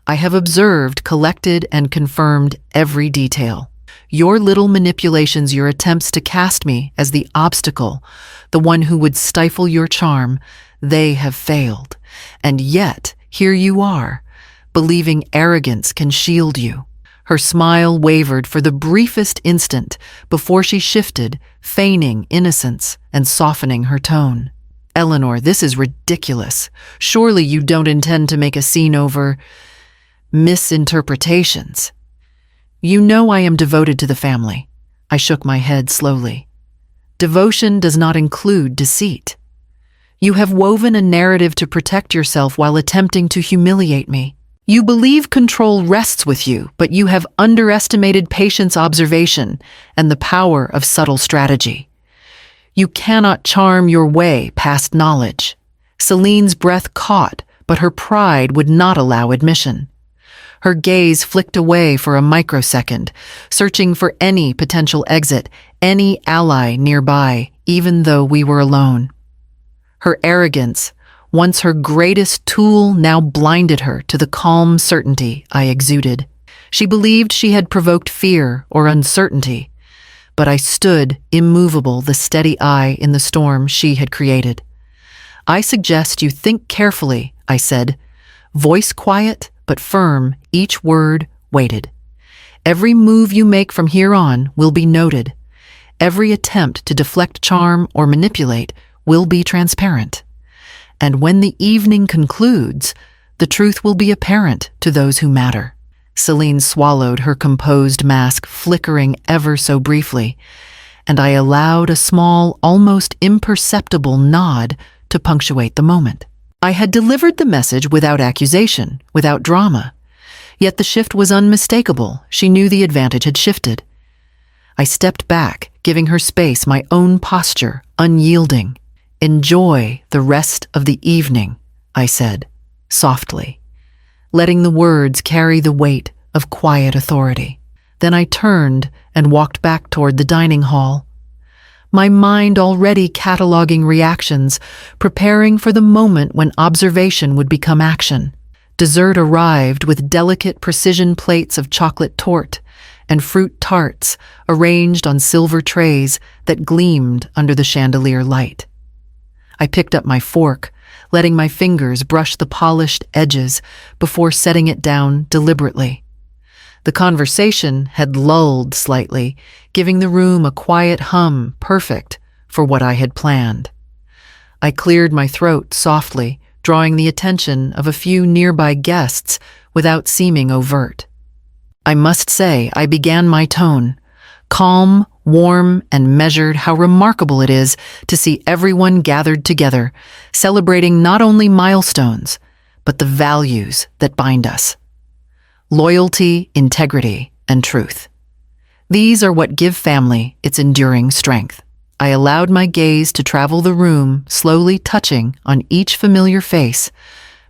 "I have observed, collected, and confirmed every detail. Your little manipulations, your attempts to cast me as the obstacle, the one who would stifle your charm, they have failed. And yet, here you are, believing arrogance can shield you." Her smile wavered for the briefest instant before she shifted, feigning innocence and softening her tone. "Eleanor, this is ridiculous. Surely you don't intend to make a scene over misinterpretations. You know I am devoted to the family." I shook my head slowly. Devotion does not include deceit. You have woven a narrative to protect yourself while attempting to humiliate me. You believe control rests with you, but you have underestimated patience, observation, and the power of subtle strategy. You cannot charm your way past knowledge. Celine's breath caught, but her pride would not allow admission. Her gaze flicked away for a microsecond, searching for any potential exit, any ally nearby, even though we were alone. Her arrogance, once her greatest tool, now blinded her to the calm certainty I exuded. She believed she had provoked fear or uncertainty, but I stood immovable, the steady eye in the storm she had created. I suggest you think carefully, I said, voice quiet but firm, each word weighted. Every move you make from here on will be noted. Every attempt to deflect, charm, or manipulate will be transparent. And when the evening concludes, the truth will be apparent to those who matter. Celine swallowed, her composed mask flickering ever so briefly, and I allowed a small, almost imperceptible nod to punctuate the moment. I had delivered the message without accusation, without drama. Yet the shift was unmistakable. She knew the advantage had shifted. I stepped back, giving her space, my own posture, unyielding. Enjoy the rest of the evening, I said, softly, letting the words carry the weight of quiet authority. Then I turned and walked back toward the dining hall, my mind already cataloging reactions, preparing for the moment when observation would become action. Dessert arrived with delicate precision plates of chocolate torte and fruit tarts arranged on silver trays that gleamed under the chandelier light. I picked up my fork, letting my fingers brush the polished edges before setting it down deliberately. The conversation had lulled slightly, giving the room a quiet hum perfect for what I had planned. I cleared my throat softly, drawing the attention of a few nearby guests without seeming overt. I must say, I began my tone, calm, warm, and measured. How remarkable it is to see everyone gathered together, celebrating not only milestones, but the values that bind us. Loyalty, integrity, and truth. These are what give family its enduring strength. I allowed my gaze to travel the room, slowly touching on each familiar face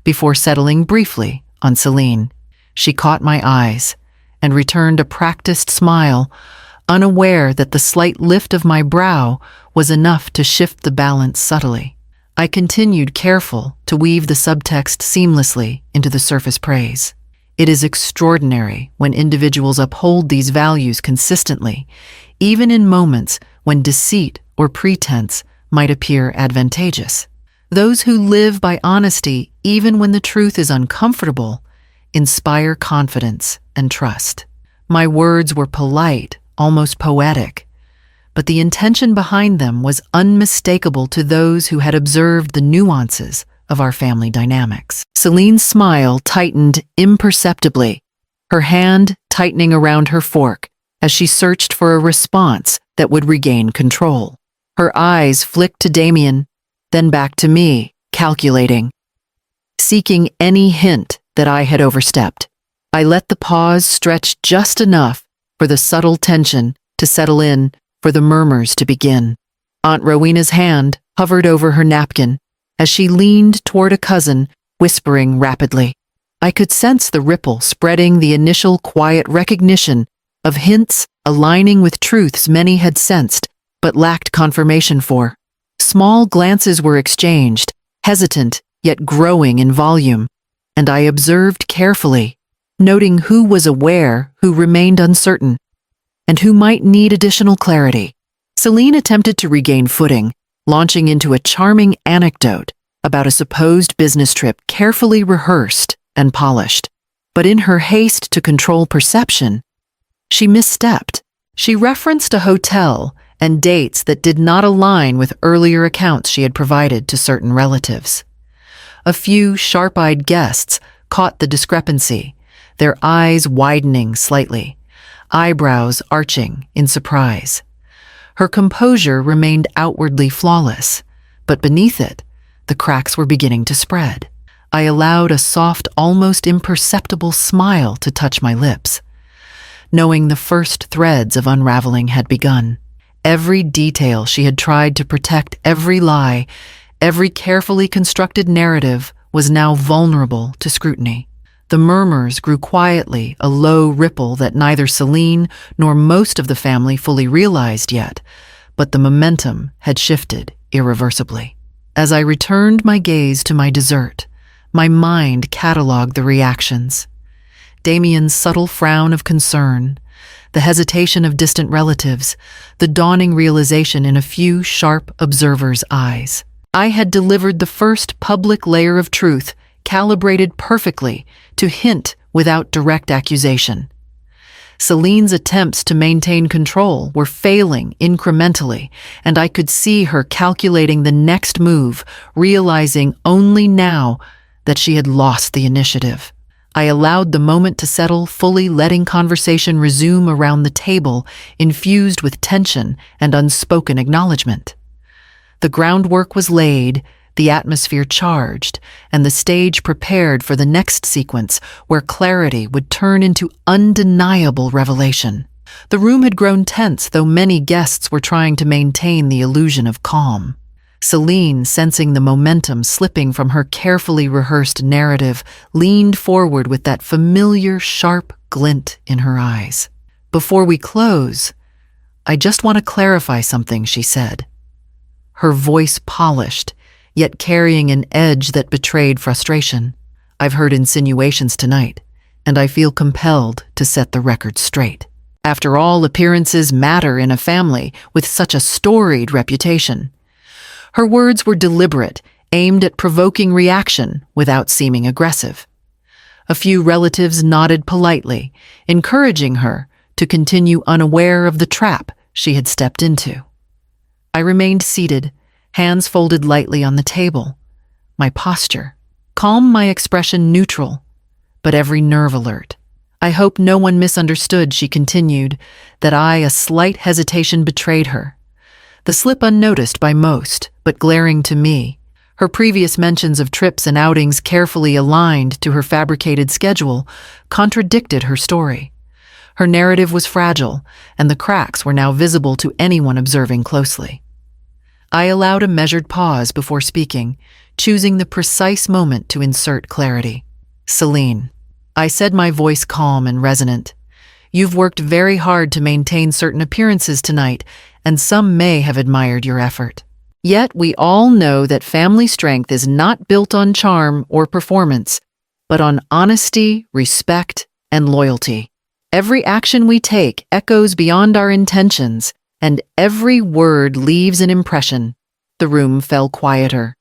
before settling briefly on Celine. She caught my eyes and returned a practiced smile, unaware that the slight lift of my brow was enough to shift the balance subtly. I continued, careful to weave the subtext seamlessly into the surface praise. It is extraordinary when individuals uphold these values consistently, even in moments when deceit or pretense might appear advantageous. Those who live by honesty, even when the truth is uncomfortable, inspire confidence and trust. My words were polite, almost poetic, but the intention behind them was unmistakable to those who had observed the nuances of our family dynamics. Celine's smile tightened imperceptibly, her hand tightening around her fork as she searched for a response that would regain control. Her eyes flicked to Damien, then back to me, calculating, seeking any hint that I had overstepped. I let the pause stretch just enough for the subtle tension to settle in, for the murmurs to begin. Aunt Rowena's hand hovered over her napkin as she leaned toward a cousin, whispering rapidly. I could sense the ripple spreading, the initial quiet recognition of hints aligning with truths many had sensed but lacked confirmation for. Small glances were exchanged, hesitant yet growing in volume, and I observed carefully, noting who was aware, who remained uncertain, and who might need additional clarity. Celine attempted to regain footing, launching into a charming anecdote about a supposed business trip carefully rehearsed and polished. But in her haste to control perception, she misstepped. She referenced a hotel and dates that did not align with earlier accounts she had provided to certain relatives. A few sharp-eyed guests caught the discrepancy, their eyes widening slightly, eyebrows arching in surprise. Her composure remained outwardly flawless, but beneath it, the cracks were beginning to spread. I allowed a soft, almost imperceptible smile to touch my lips, knowing the first threads of unraveling had begun. Every detail she had tried to protect, every lie, every carefully constructed narrative was now vulnerable to scrutiny. The murmurs grew quietly, a low ripple that neither Celine nor most of the family fully realized yet, but the momentum had shifted irreversibly. As I returned my gaze to my dessert, my mind cataloged the reactions. Damien's subtle frown of concern, the hesitation of distant relatives, the dawning realization in a few sharp observers' eyes. I had delivered the first public layer of truth, calibrated perfectly to hint without direct accusation. Celine's attempts to maintain control were failing incrementally, and I could see her calculating the next move, realizing only now that she had lost the initiative. I allowed the moment to settle, fully letting conversation resume around the table, infused with tension and unspoken acknowledgement. The groundwork was laid, the atmosphere charged, and the stage prepared for the next sequence where clarity would turn into undeniable revelation. The room had grown tense, though many guests were trying to maintain the illusion of calm. Celine, sensing the momentum slipping from her carefully rehearsed narrative, leaned forward with that familiar, sharp glint in her eyes. "Before we close, I just want to clarify something," she said. Her voice polished, yet carrying an edge that betrayed frustration. "I've heard insinuations tonight, and I feel compelled to set the record straight. After all, appearances matter in a family with such a storied reputation." Her words were deliberate, aimed at provoking reaction without seeming aggressive. A few relatives nodded politely, encouraging her to continue unaware of the trap she had stepped into. I remained seated, hands folded lightly on the table, my posture calm, my expression neutral, but every nerve alert. "I hope no one misunderstood," she continued, "that a slight hesitation betrayed her. The slip unnoticed by most, but glaring to me. Her previous mentions of trips and outings carefully aligned to her fabricated schedule contradicted her story. Her narrative was fragile, and the cracks were now visible to anyone observing closely." I allowed a measured pause before speaking, choosing the precise moment to insert clarity. "Celine," I said, my voice calm and resonant, "you've worked very hard to maintain certain appearances tonight, and some may have admired your effort. Yet we all know that family strength is not built on charm or performance, but on honesty, respect, and loyalty. Every action we take echoes beyond our intentions, and every word leaves an impression." The room fell quieter.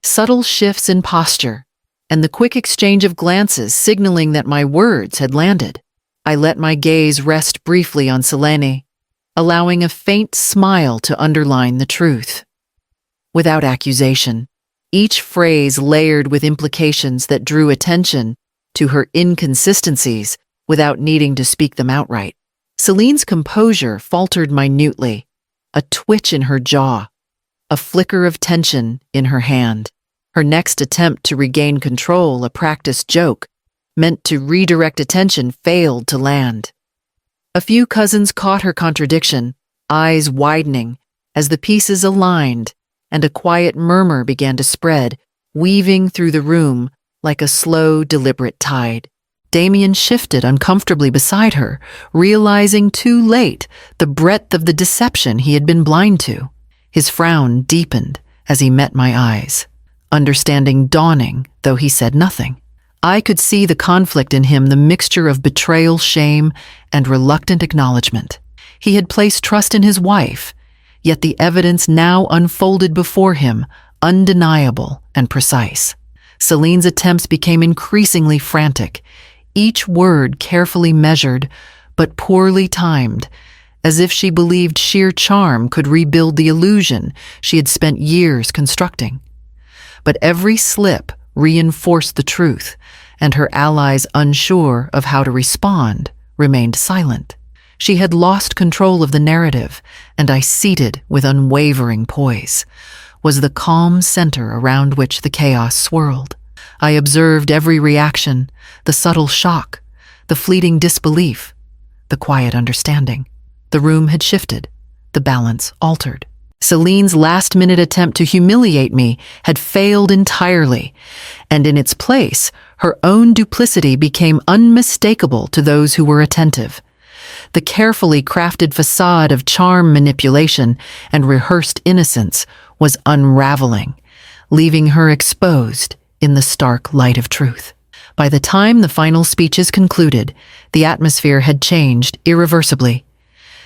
Subtle shifts in posture, and the quick exchange of glances signaling that my words had landed. I let my gaze rest briefly on Selene, allowing a faint smile to underline the truth. Without accusation, each phrase layered with implications that drew attention to her inconsistencies without needing to speak them outright. Celine's composure faltered minutely, a twitch in her jaw, a flicker of tension in her hand. Her next attempt to regain control, a practiced joke meant to redirect attention, failed to land. A few cousins caught her contradiction, eyes widening as the pieces aligned, and a quiet murmur began to spread, weaving through the room like a slow, deliberate tide. Damien shifted uncomfortably beside her, realizing too late the breadth of the deception he had been blind to. His frown deepened as he met my eyes, understanding dawning, though he said nothing. I could see the conflict in him, the mixture of betrayal, shame, and reluctant acknowledgement. He had placed trust in his wife, yet the evidence now unfolded before him, undeniable and precise. Celine's attempts became increasingly frantic, each word carefully measured, but poorly timed, as if she believed sheer charm could rebuild the illusion she had spent years constructing. But every slip reinforced the truth, and her allies, unsure of how to respond, remained silent. She had lost control of the narrative, and I, seated with unwavering poise, was the calm center around which the chaos swirled. I observed every reaction, the subtle shock, the fleeting disbelief, the quiet understanding. The room had shifted, the balance altered. Celine's last-minute attempt to humiliate me had failed entirely, and in its place, her own duplicity became unmistakable to those who were attentive. The carefully crafted facade of charm manipulation and rehearsed innocence was unraveling, leaving her exposed in the stark light of truth. By the time the final speeches concluded, the atmosphere had changed irreversibly.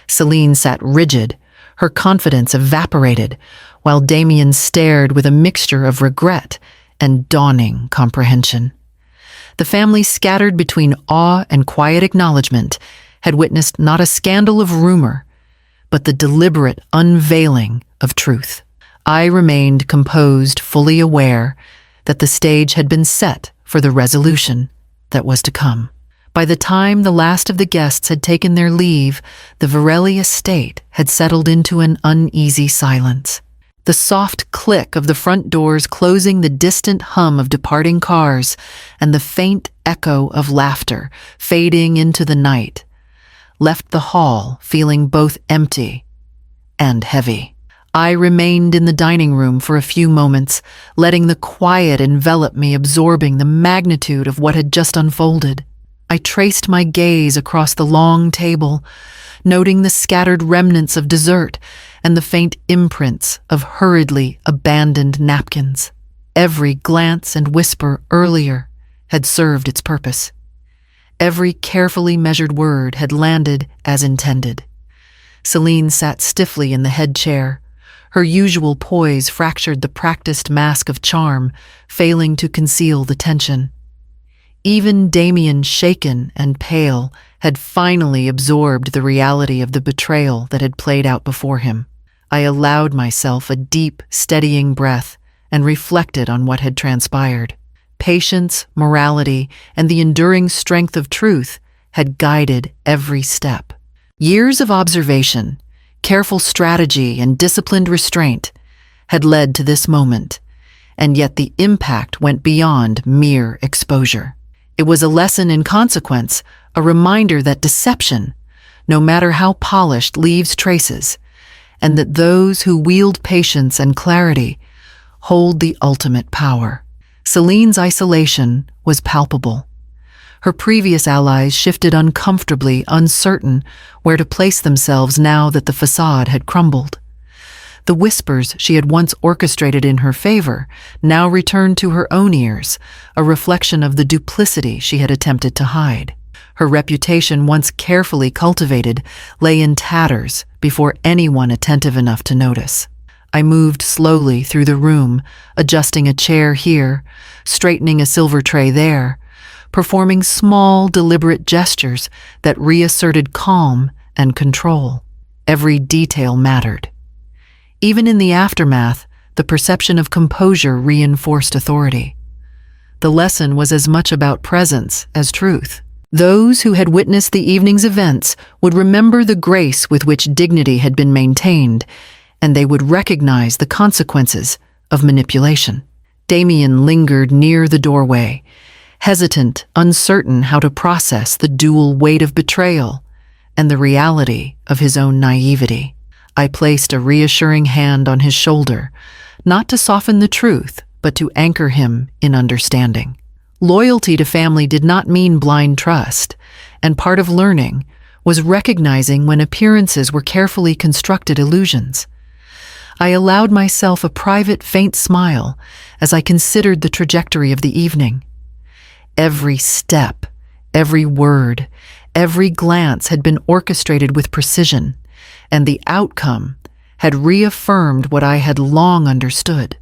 Celine sat rigid, her confidence evaporated, while Damien stared with a mixture of regret and dawning comprehension. The family, scattered between awe and quiet acknowledgement, had witnessed not a scandal of rumor, but the deliberate unveiling of truth. I remained composed, fully aware that the stage had been set for the resolution that was to come. By the time the last of the guests had taken their leave, the Varelli estate had settled into an uneasy silence. The soft click of the front doors closing, the distant hum of departing cars, and the faint echo of laughter fading into the night left the hall feeling both empty and heavy. I remained in the dining room for a few moments, letting the quiet envelop me, absorbing the magnitude of what had just unfolded. I traced my gaze across the long table, noting the scattered remnants of dessert and the faint imprints of hurriedly abandoned napkins. Every glance and whisper earlier had served its purpose. Every carefully measured word had landed as intended. Celine sat stiffly in the head chair. Her usual poise fractured the practiced mask of charm, failing to conceal the tension. Even Damien, shaken and pale, had finally absorbed the reality of the betrayal that had played out before him. I allowed myself a deep, steadying breath and reflected on what had transpired. Patience, morality, and the enduring strength of truth had guided every step. Years of observation, careful strategy, and disciplined restraint had led to this moment, and yet the impact went beyond mere exposure. It was a lesson in consequence, a reminder that deception, no matter how polished, leaves traces, and that those who wield patience and clarity hold the ultimate power. Celine's isolation was palpable. Her previous allies shifted uncomfortably, uncertain where to place themselves now that the facade had crumbled. The whispers she had once orchestrated in her favor now returned to her own ears, a reflection of the duplicity she had attempted to hide. Her reputation, once carefully cultivated, lay in tatters before anyone attentive enough to notice. I moved slowly through the room, adjusting a chair here, straightening a silver tray there, performing small, deliberate gestures that reasserted calm and control. Every detail mattered. Even in the aftermath, the perception of composure reinforced authority. The lesson was as much about presence as truth. Those who had witnessed the evening's events would remember the grace with which dignity had been maintained, and they would recognize the consequences of manipulation. Damien lingered near the doorway, hesitant, uncertain how to process the dual weight of betrayal and the reality of his own naivety. I placed a reassuring hand on his shoulder, not to soften the truth, but to anchor him in understanding. Loyalty to family did not mean blind trust, and part of learning was recognizing when appearances were carefully constructed illusions. I allowed myself a private, faint smile as I considered the trajectory of the evening. Every step, every word, every glance had been orchestrated with precision, and the outcome had reaffirmed what I had long understood.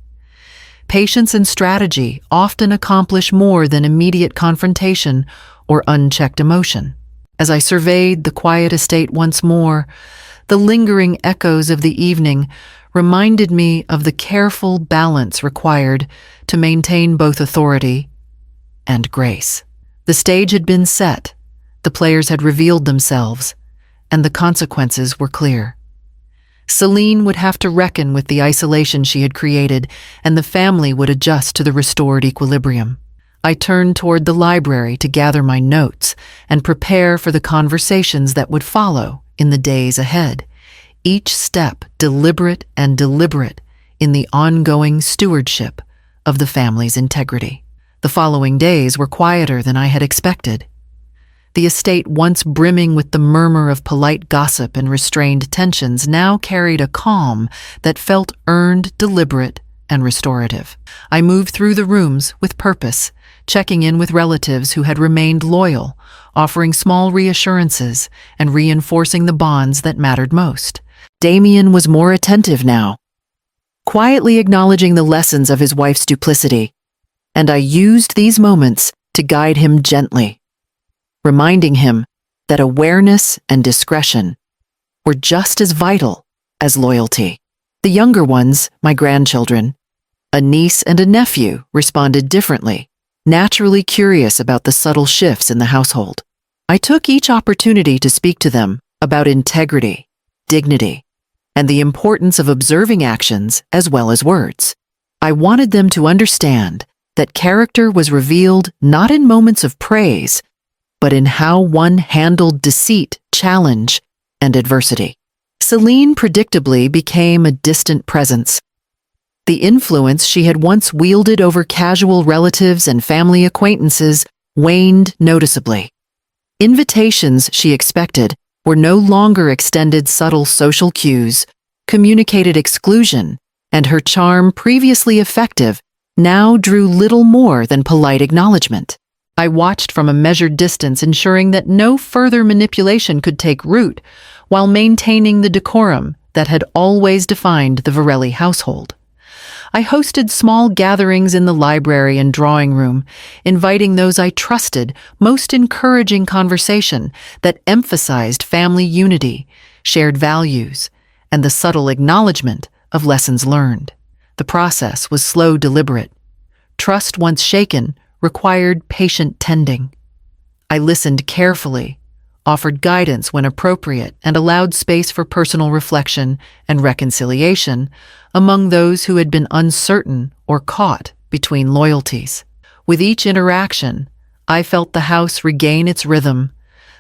Patience and strategy often accomplish more than immediate confrontation or unchecked emotion. As I surveyed the quiet estate once more, the lingering echoes of the evening reminded me of the careful balance required to maintain both authority and grace. The stage had been set, the players had revealed themselves, and the consequences were clear. Celine would have to reckon with the isolation she had created, and the family would adjust to the restored equilibrium. I turned toward the library to gather my notes and prepare for the conversations that would follow in the days ahead, each step deliberate in the ongoing stewardship of the family's integrity. The following days were quieter than I had expected. The estate, once brimming with the murmur of polite gossip and restrained tensions, now carried a calm that felt earned, deliberate, and restorative. I moved through the rooms with purpose, checking in with relatives who had remained loyal, offering small reassurances and reinforcing the bonds that mattered most. Damien was more attentive now, quietly acknowledging the lessons of his wife's duplicity, and I used these moments to guide him gently, reminding him that awareness and discretion were just as vital as loyalty. The younger ones, my grandchildren, a niece and a nephew, responded differently, naturally curious about the subtle shifts in the household. I took each opportunity to speak to them about integrity, dignity, and the importance of observing actions as well as words. I wanted them to understand that character was revealed not in moments of praise, but in how one handled deceit, challenge, and adversity. Celine predictably became a distant presence. The influence she had once wielded over casual relatives and family acquaintances waned noticeably. Invitations she expected were no longer extended subtle social cues, communicated exclusion, and her charm, previously effective, now drew little more than polite acknowledgement. I watched from a measured distance, ensuring that no further manipulation could take root, while maintaining the decorum that had always defined the Varelli household. I hosted small gatherings in the library and drawing room, inviting those I trusted, most encouraging conversation that emphasized family unity, shared values, and the subtle acknowledgement of lessons learned. The process was slow, deliberate. Trust, once shaken, required patient tending. I listened carefully, offered guidance when appropriate, and allowed space for personal reflection and reconciliation among those who had been uncertain or caught between loyalties. With each interaction, I felt the house regain its rhythm,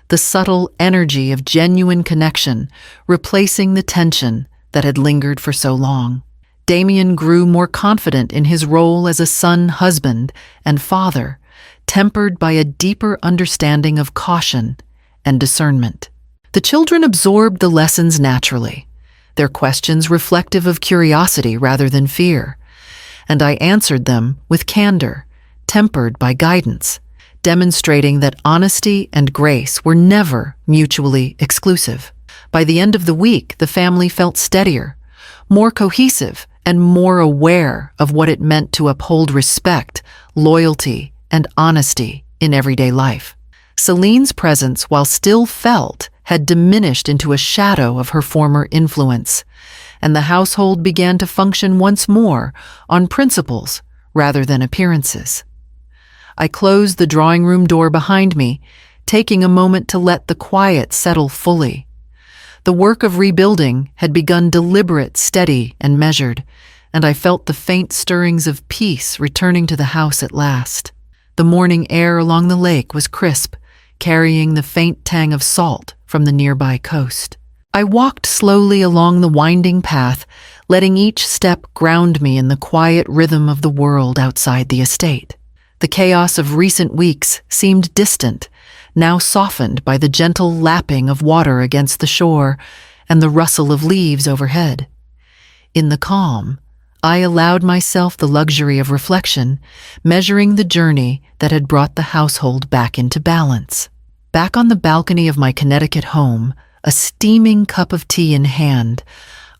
the subtle energy of genuine connection replacing the tension that had lingered for so long. Damien grew more confident in his role as a son, husband, and father, tempered by a deeper understanding of caution and discernment. The children absorbed the lessons naturally, their questions reflective of curiosity rather than fear, and I answered them with candor, tempered by guidance, demonstrating that honesty and grace were never mutually exclusive. By the end of the week, the family felt steadier, more cohesive, and more aware of what it meant to uphold respect, loyalty, and honesty in everyday life. Celine's presence, while still felt, had diminished into a shadow of her former influence, and the household began to function once more on principles rather than appearances. I closed the drawing room door behind me, taking a moment to let the quiet settle fully. The work of rebuilding had begun deliberate, steady, and measured, and I felt the faint stirrings of peace returning to the house at last. The morning air along the lake was crisp, carrying the faint tang of salt from the nearby coast. I walked slowly along the winding path, letting each step ground me in the quiet rhythm of the world outside the estate. The chaos of recent weeks seemed distant, now softened by the gentle lapping of water against the shore and the rustle of leaves overhead. In the calm, I allowed myself the luxury of reflection, measuring the journey that had brought the household back into balance. Back on the balcony of my Connecticut home, a steaming cup of tea in hand,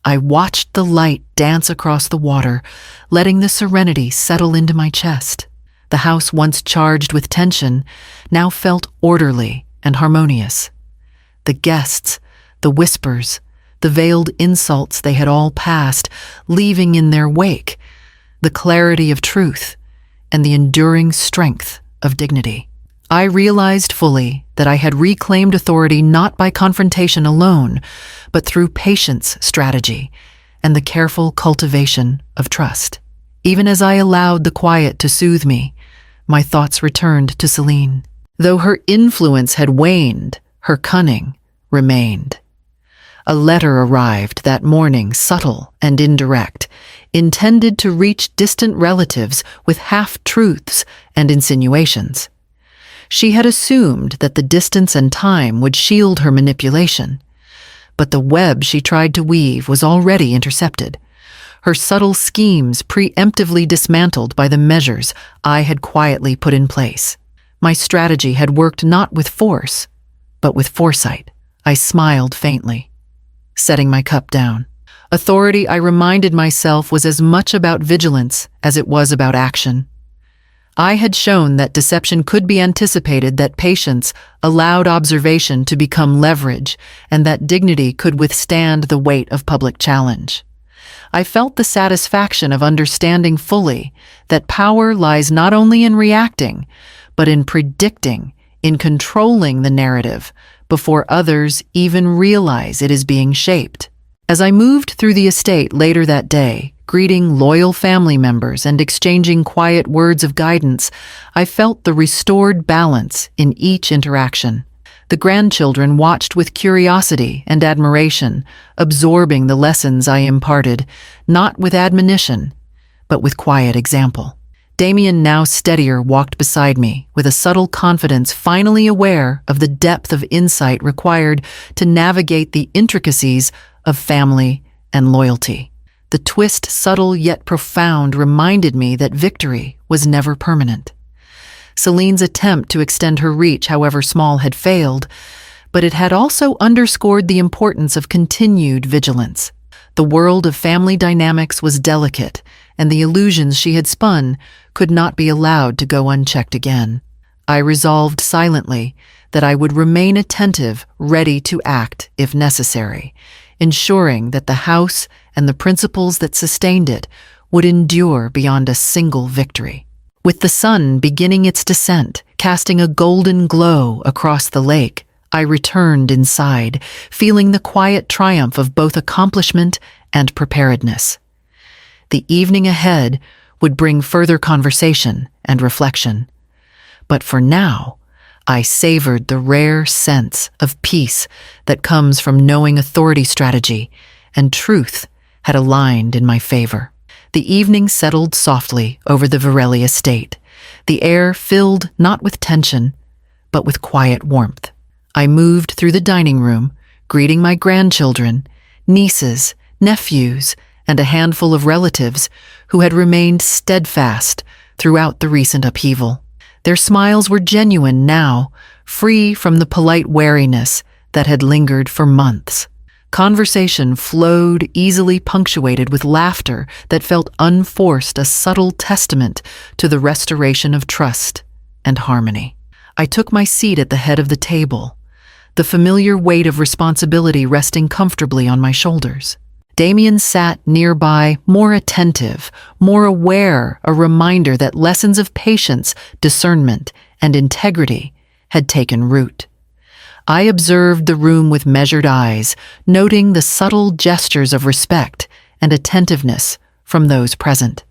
I watched the light dance across the water, letting the serenity settle into my chest. The house, once charged with tension, now felt orderly and harmonious. The guests, the whispers, the veiled insults they had all passed, leaving in their wake the clarity of truth and the enduring strength of dignity. I realized fully that I had reclaimed authority not by confrontation alone, but through patience, strategy, and the careful cultivation of trust. Even as I allowed the quiet to soothe me, my thoughts returned to Celine. Though her influence had waned, her cunning remained. A letter arrived that morning, subtle and indirect, intended to reach distant relatives with half-truths and insinuations. She had assumed that the distance and time would shield her manipulation, but the web she tried to weave was already intercepted, her subtle schemes preemptively dismantled by the measures I had quietly put in place. My strategy had worked not with force, but with foresight. I smiled faintly, setting my cup down. Authority, I reminded myself, was as much about vigilance as it was about action. I had shown that deception could be anticipated, that patience allowed observation to become leverage, and that dignity could withstand the weight of public challenge. I felt the satisfaction of understanding fully that power lies not only in reacting, but in predicting, in controlling the narrative before others even realize it is being shaped. As I moved through the estate later that day, greeting loyal family members and exchanging quiet words of guidance, I felt the restored balance in each interaction. The grandchildren watched with curiosity and admiration, absorbing the lessons I imparted, not with admonition, but with quiet example. Damien, now steadier, walked beside me, with a subtle confidence, finally aware of the depth of insight required to navigate the intricacies of family and loyalty. The twist, subtle yet profound, reminded me that victory was never permanent. Celine's attempt to extend her reach, however small, had failed, but it had also underscored the importance of continued vigilance. The world of family dynamics was delicate, and the illusions she had spun could not be allowed to go unchecked again. I resolved silently that I would remain attentive, ready to act if necessary, ensuring that the house and the principles that sustained it would endure beyond a single victory. With the sun beginning its descent, casting a golden glow across the lake, I returned inside, feeling the quiet triumph of both accomplishment and preparedness. The evening ahead would bring further conversation and reflection. But for now, I savored the rare sense of peace that comes from knowing authority, strategy, and truth had aligned in my favor. The evening settled softly over the Varelli estate, the air filled not with tension, but with quiet warmth. I moved through the dining room, greeting my grandchildren, nieces, nephews, and a handful of relatives who had remained steadfast throughout the recent upheaval. Their smiles were genuine now, free from the polite wariness that had lingered for months. Conversation flowed, easily punctuated with laughter that felt unforced, a subtle testament to the restoration of trust and harmony. I took my seat at the head of the table, the familiar weight of responsibility resting comfortably on my shoulders. Damien sat nearby, more attentive, more aware, a reminder that lessons of patience, discernment, and integrity had taken root. I observed the room with measured eyes, noting the subtle gestures of respect and attentiveness from those present.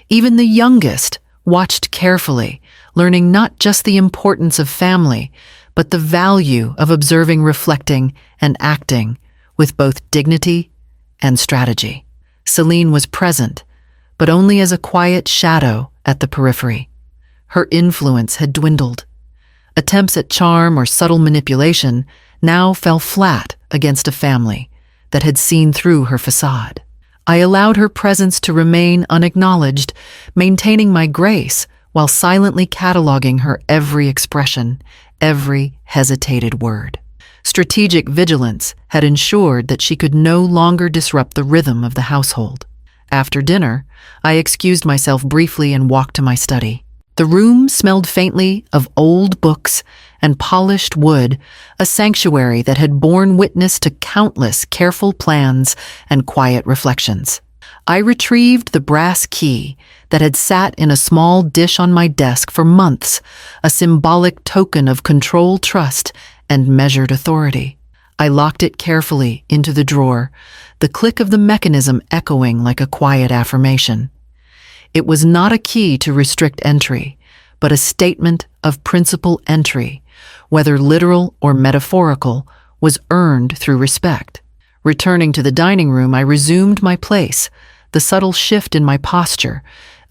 Even the youngest watched carefully, learning not just the importance of family, but the value of observing, reflecting, and acting with both dignity and strategy. Celine was present, but only as a quiet shadow at the periphery. Her influence had dwindled. Attempts at charm or subtle manipulation now fell flat against a family that had seen through her facade. I allowed her presence to remain unacknowledged, maintaining my grace while silently cataloging her every expression, every hesitated word. Strategic vigilance had ensured that she could no longer disrupt the rhythm of the household. After dinner, I excused myself briefly and walked to my study. The room smelled faintly of old books and polished wood, a sanctuary that had borne witness to countless careful plans and quiet reflections. I retrieved the brass key that had sat in a small dish on my desk for months, a symbolic token of control, trust, and measured authority. I locked it carefully into the drawer, the click of the mechanism echoing like a quiet affirmation. It was not a key to restrict entry, but a statement of principal entry, whether literal or metaphorical, was earned through respect. Returning to the dining room, I resumed my place, the subtle shift in my posture,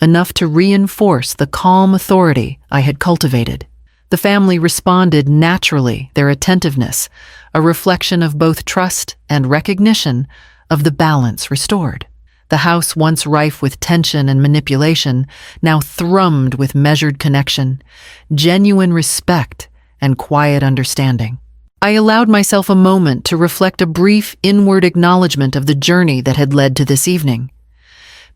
enough to reinforce the calm authority I had cultivated. The family responded naturally, their attentiveness, a reflection of both trust and recognition of the balance restored. The house, once rife with tension and manipulation, now thrummed with measured connection, genuine respect, and quiet understanding. I allowed myself a moment to reflect a brief inward acknowledgement of the journey that had led to this evening.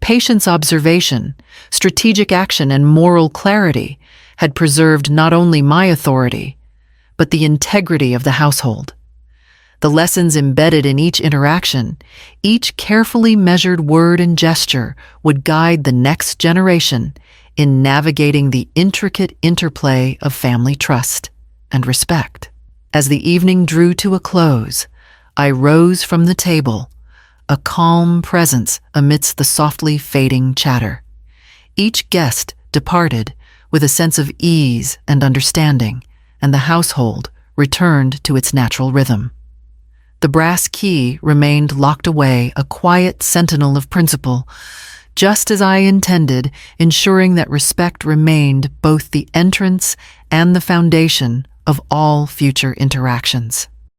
Patience, observation, strategic action, and moral clarity had preserved not only my authority, but the integrity of the household. The lessons embedded in each interaction, each carefully measured word and gesture, would guide the next generation in navigating the intricate interplay of family trust and respect. As the evening drew to a close, I rose from the table, a calm presence amidst the softly fading chatter. Each guest departed with a sense of ease and understanding, and the household returned to its natural rhythm. The brass key remained locked away, a quiet sentinel of principle, just as I intended, ensuring that respect remained both the entrance and the foundation of all future interactions.